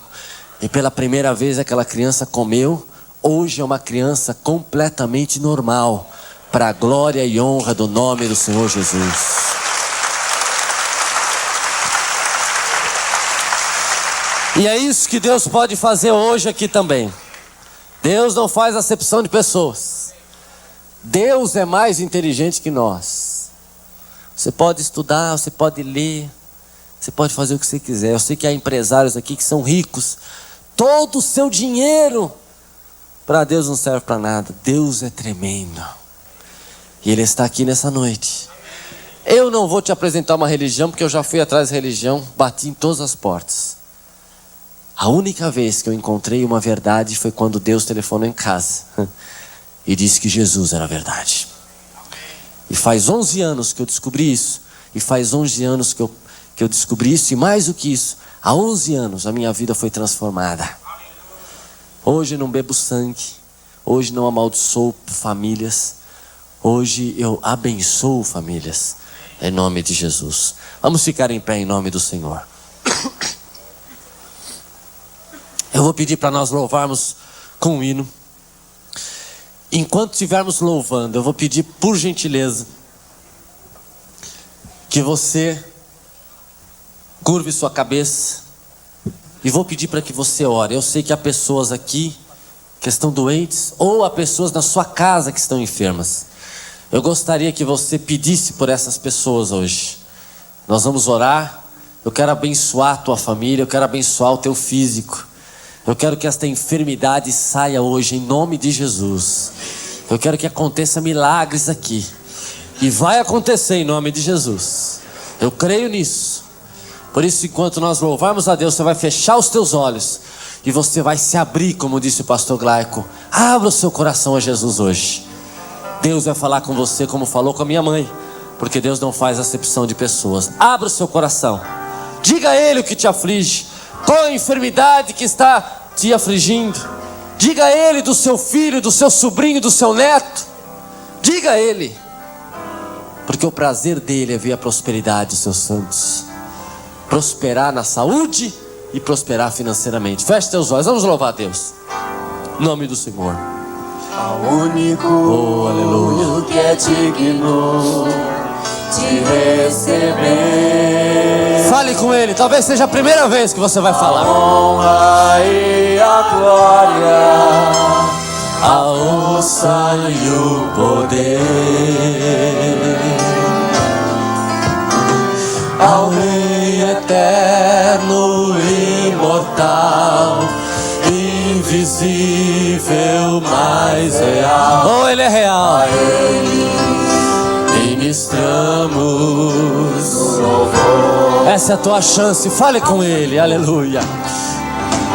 E pela primeira vez, aquela criança comeu. Hoje é uma criança completamente normal, para a glória e honra do nome do Senhor Jesus. E é isso que Deus pode fazer hoje aqui também. Deus não faz acepção de pessoas. Deus é mais inteligente que nós. Você pode estudar, você pode ler, você pode fazer o que você quiser. Eu sei que há empresários aqui que são ricos. Todo o seu dinheiro para Deus não serve para nada. Deus é tremendo. E Ele está aqui nessa noite. Eu não vou te apresentar uma religião, porque eu já fui atrás da religião, bati em todas as portas. A única vez que eu encontrei uma verdade foi quando Deus telefonou em casa e disse que Jesus era a verdade. E faz 11 anos que eu descobri isso. E faz 11 anos que eu descobri isso. E mais do que isso, há 11 anos a minha vida foi transformada. Hoje eu não bebo sangue. Hoje não amaldiçoo famílias. Hoje eu abençoo famílias. Em nome de Jesus. Vamos ficar em pé em nome do Senhor. Eu vou pedir para nós louvarmos com um hino. Enquanto estivermos louvando, eu vou pedir por gentileza que você curve sua cabeça e vou pedir para que você ore. Eu sei que há pessoas aqui que estão doentes ou há pessoas na sua casa que estão enfermas. Eu gostaria que você pedisse por essas pessoas hoje. Nós vamos orar. Eu quero abençoar a tua família, eu quero abençoar o teu físico. Eu quero que esta enfermidade saia hoje em nome de Jesus. Eu quero que aconteça milagres aqui. E vai acontecer em nome de Jesus. Eu creio nisso. Por isso, enquanto nós louvarmos a Deus, você vai fechar os teus olhos e você vai se abrir, como disse o pastor Glaico. Abra o seu coração a Jesus hoje. Deus vai falar com você como falou com a minha mãe, porque Deus não faz acepção de pessoas. Abra o seu coração. Diga a Ele o que te aflige. Qual a enfermidade que está te afligindo? Diga a Ele do seu filho, do seu sobrinho, do seu neto. Diga a Ele, porque o prazer dele é ver a prosperidade dos seus santos. Prosperar na saúde e prosperar financeiramente. Feche teus olhos, vamos louvar a Deus. Em nome do Senhor. Ao único aleluia, que é digno de receber. Fale com Ele, talvez seja a primeira vez que você vai falar. A honra e a glória, a honra e o poder ao Rei eterno, imortal, invisível, mas real. Oh, Ele é real. Ministrando ministramos louvor Essa é a tua chance, fale com Ele, aleluia.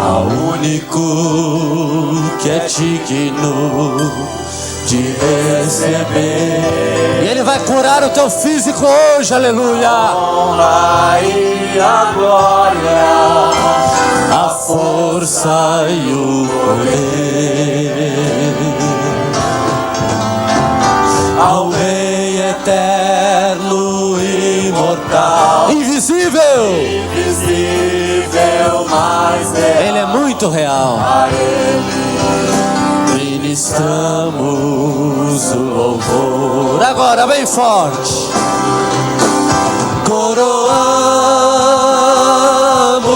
ao único que é digno de receber E Ele vai curar o teu físico hoje, aleluia. a honra e a glória, A força e o poder ao Rei eterno e imortal, invisível. invisível, mas real. Ele é muito real. A Ele ministramos o louvor. Por agora, bem forte.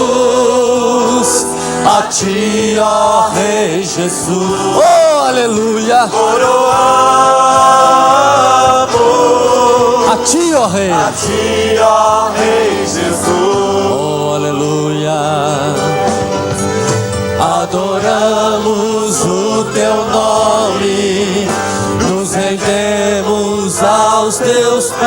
Coroamos a Ti, ó Rei Jesus. Oh, aleluia. Coroamos A Ti, ó Rei. a Ti, ó Rei Jesus. Oh, aleluia. Adoramos o Teu nome, nos rendemos aos Teus pés,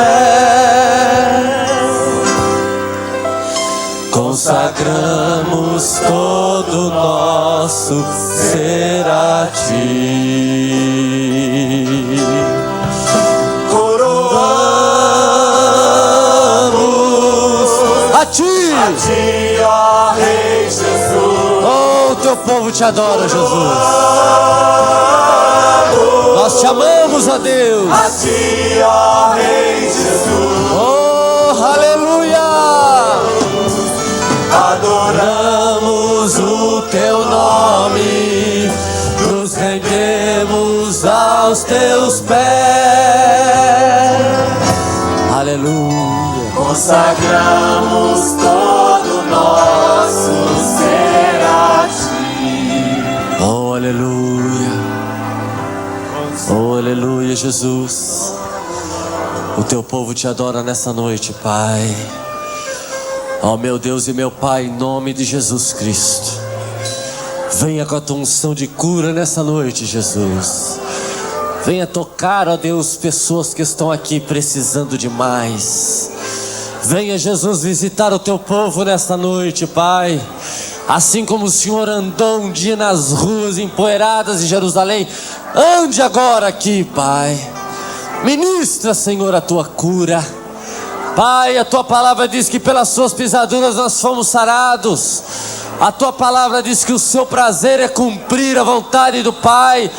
consagramos todo o nosso ser a Ti. Coroamos A Ti. a Ti, ó Rei Jesus. Oh, o teu povo te adora, Jesus. Nós te amamos, ó Deus. A Ti, ó Rei Jesus. Oh, aleluia. Adoramos o Teu nome, nos rendemos aos Teus pés, Aleluia. consagramos todo o nosso ser a Ti. Oh, aleluia. Oh, aleluia, Jesus. O teu povo te adora nessa noite, Pai. Oh, meu Deus e meu Pai, em nome de Jesus Cristo. Venha com a tua unção de cura nessa noite, Jesus. Venha tocar, ó Deus, pessoas que estão aqui precisando de mais. Venha, Jesus, visitar o teu povo nesta noite, Pai. Assim como o Senhor andou um dia nas ruas empoeiradas de Jerusalém, ande agora aqui, Pai. Ministra, Senhor, a tua cura. Pai, a tua palavra diz que pelas suas pisaduras nós fomos sarados. A tua palavra diz que o seu prazer é cumprir a vontade do Pai.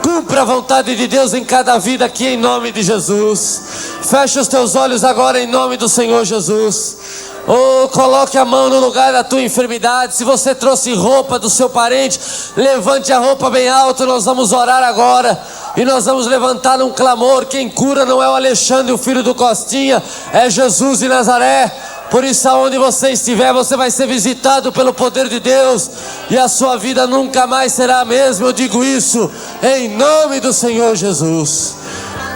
Cumpra a vontade de Deus em cada vida aqui, em nome de Jesus. Fecha os teus olhos agora em nome do Senhor Jesus. Oh, coloque a mão no lugar da tua enfermidade. Se você trouxe roupa do seu parente, levante a roupa bem alto. Nós vamos orar agora e nós vamos levantar um clamor. Quem cura não é o Alexandre, o filho do Costinha, é Jesus de Nazaré. Por isso, aonde você estiver, você vai ser visitado pelo poder de Deus e a sua vida nunca mais será a mesma. Eu digo isso em nome do Senhor Jesus.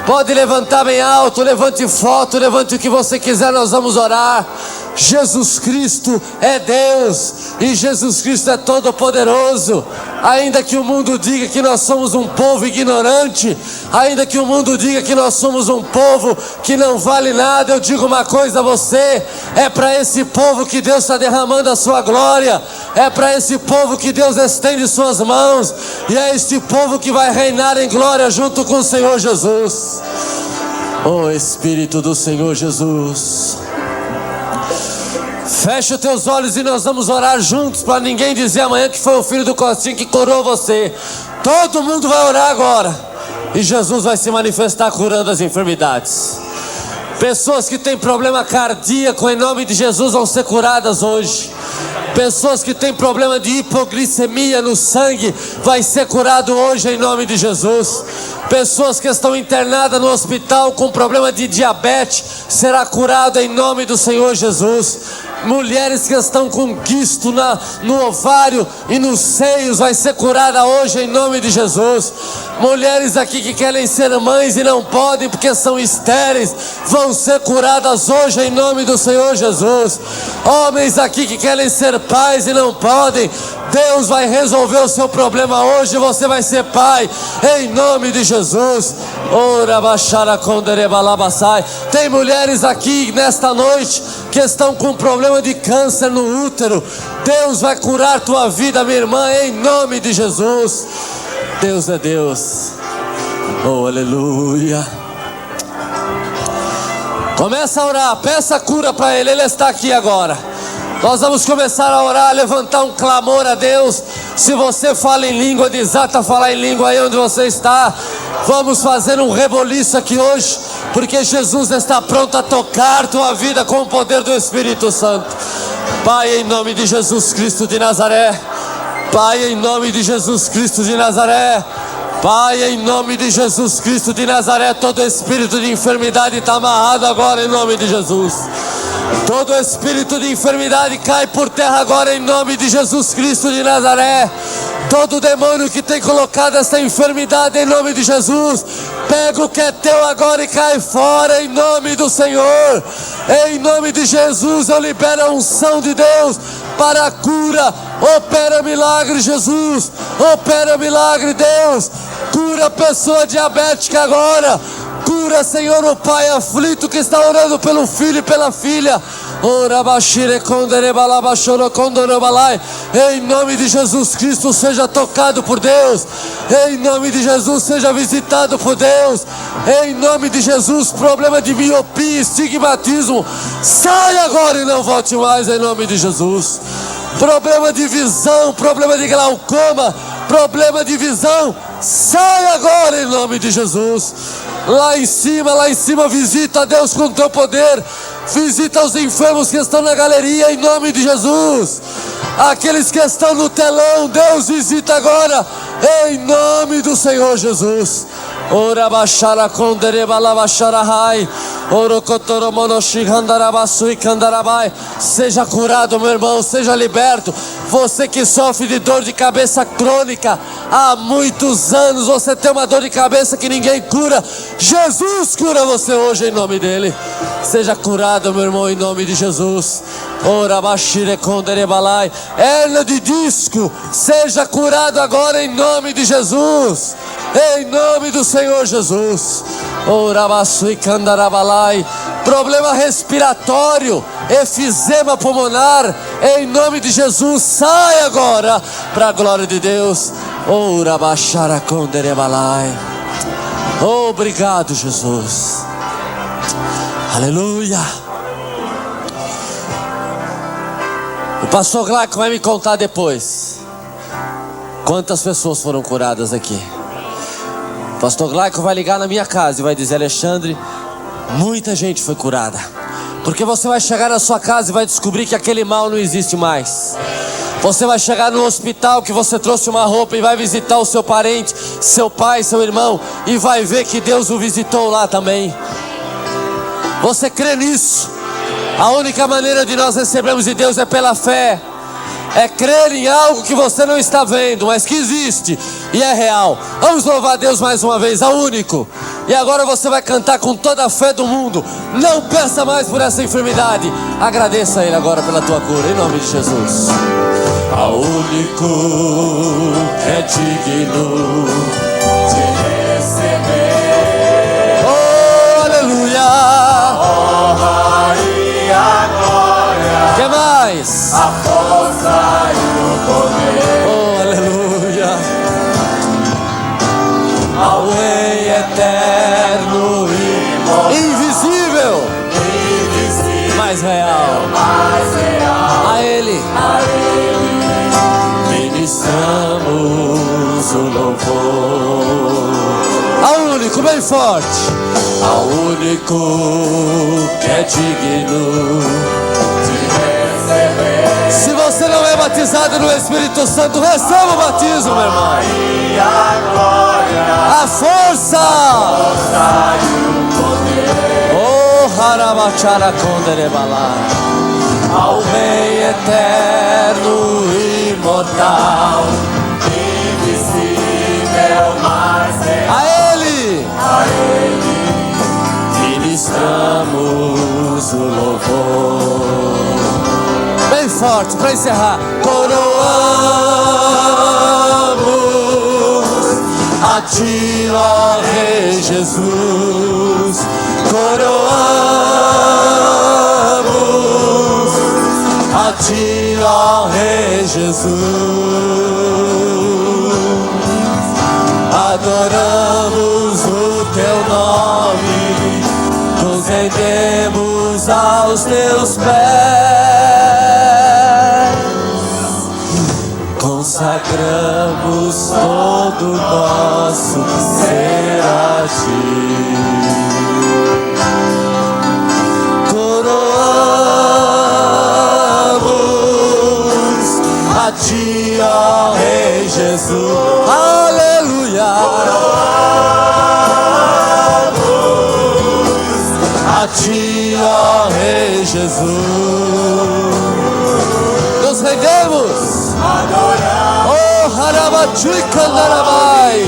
Pode levantar bem alto, levante foto, levante o que você quiser, nós vamos orar. Jesus Cristo é Deus e Jesus Cristo é todo poderoso. Ainda que o mundo diga que nós somos um povo ignorante, ainda que o mundo diga que nós somos um povo que não vale nada, eu digo uma coisa a você: é para esse povo que Deus está derramando a sua glória, é para esse povo que Deus estende suas mãos, e é este povo que vai reinar em glória junto com o Senhor Jesus. Oh Espírito do Senhor Jesus, fecha os teus olhos e nós vamos orar juntos, para ninguém dizer amanhã que foi o filho do Costinho que curou você. Todo mundo vai orar agora e Jesus vai se manifestar curando as enfermidades. Pessoas que têm problema cardíaco, em nome de Jesus, vão ser curadas hoje. Pessoas que têm problema de hipoglicemia no sangue, vai ser curado hoje em nome de Jesus. Pessoas que estão internadas no hospital com problema de diabetes, será curado em nome do Senhor Jesus. Mulheres que estão com quisto no ovário e nos seios, vai ser curada hoje em nome de Jesus. Mulheres aqui que querem ser mães e não podem porque são estéreis, vão ser curadas hoje em nome do Senhor Jesus. Homens aqui que querem ser pais e não podem, Deus vai resolver o seu problema hoje, você vai ser pai, em nome de Jesus. Ora baixara conderebalabassai. Tem mulheres aqui nesta noite que estão com problema de câncer no útero. Deus vai curar tua vida, minha irmã, em nome de Jesus. Deus é Deus. Oh, aleluia. Começa a orar, peça cura para Ele, Ele está aqui agora. Nós vamos começar a orar, levantar um clamor a Deus. Se você fala em língua, desata a falar em língua aí onde você está. Vamos fazer um reboliço aqui hoje, porque Jesus está pronto a tocar tua vida com o poder do Espírito Santo. Pai, em nome de Jesus Cristo de Nazaré. Pai, em nome de Jesus Cristo de Nazaré. Pai, em nome de Jesus Cristo de Nazaré, todo espírito de enfermidade está amarrado agora em nome de Jesus. Todo espírito de enfermidade cai por terra agora em nome de Jesus Cristo de Nazaré. Todo demônio que tem colocado essa enfermidade em nome de Jesus, pega o que é teu agora e cai fora em nome do Senhor. Em nome de Jesus eu libero a unção de Deus para a cura. Opera milagre, Jesus. Opera milagre, Deus. Cura a pessoa diabética agora. Cura, Senhor, o pai aflito que está orando pelo filho e pela filha. Em nome de Jesus Cristo, seja tocado por Deus. Em nome de Jesus, seja visitado por Deus. Em nome de Jesus, problema de miopia, estigmatismo, sai agora e não volte mais em nome de Jesus. Problema de visão, problema de glaucoma, problema de visão, sai agora em nome de Jesus. Lá em cima, visita a Deus com teu poder. Visita os enfermos que estão na galeria em nome de Jesus. Aqueles que estão no telão, Deus visita agora em nome do Senhor Jesus. Ora baixara condereba baixarahai. Seja curado, meu irmão, seja liberto. Você que sofre de dor de cabeça crônica há muitos anos, você tem uma dor de cabeça que ninguém cura, Jesus cura você hoje em nome dele. Seja curado, meu irmão, em nome de Jesus. Ora bashire conderebalai. Hérnia de disco, seja curado agora em nome de Jesus. Em nome do Senhor Jesus. Ora basui candarabalai. Problema respiratório, efizema pulmonar, em nome de Jesus, sai agora para a glória de Deus. Ora baixara conderebalai. Obrigado, Jesus. Aleluia. O pastor Glauco vai me contar depois quantas pessoas foram curadas aqui. O pastor Glauco vai ligar na minha casa e vai dizer: Alexandre, muita gente foi curada. Porque você vai chegar na sua casa e vai descobrir que aquele mal não existe mais. Você vai chegar no hospital que você trouxe uma roupa e vai visitar o seu parente, seu pai, seu irmão, e vai ver que Deus o visitou lá também. Você crê nisso? A única maneira de nós recebermos de Deus é pela fé. É crer em algo que você não está vendo, mas que existe e é real. Vamos louvar a Deus mais uma vez, ao único. E agora você vai cantar com toda a fé do mundo. Não peça mais por essa enfermidade. Agradeça a Ele agora pela tua cura, em nome de Jesus. Ao único que é digno de receber aleluia, honra e a glória, que mais? a força e o poder. Aleluia. Ao Rei eterno e Invisível, mais real, a Ele ministramos o louvor. ao único, bem forte. Ao único que é digno de receber Se você não é batizado no Espírito Santo, receba o batismo, meu irmão. e a glória, A força. e o poder. Oh, harabachara konderebala. ao Rei eterno, imortal, invisível, mas real. A Ele Ministramos o louvor. bem forte para encerrar. Coroamos a Ti, ó Rei Jesus. Coroamos a Ti, ó Rei Jesus. Adoramos o Teu nome, nos rendemos aos Teus pés, consagramos todo o nosso ser a Ti. Coroamos a Ti, ó Rei Jesus. Aleluia. A Ti, ó Rei Jesus. Nos rendemos. Adoramos. Oh, Harabati Kandarabai.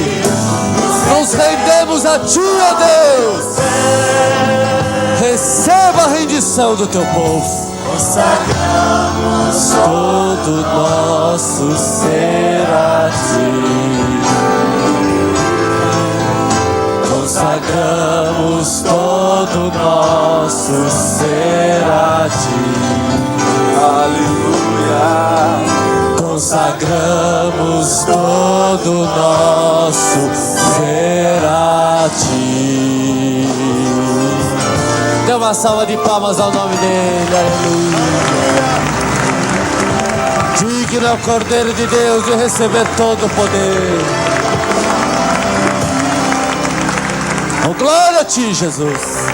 Nos rendemos a Ti, ó Deus. Receba a rendição do Teu povo. Consagramos todo o nosso ser a Ti. Consagramos todo o nosso ser a Ti. Aleluia. Consagramos todo o nosso ser a Ti. Dê uma salva de palmas ao nome dele. Aleluia. Digno é o Cordeiro de Deus de receber todo o poder. Oh, glória a Ti, Jesus.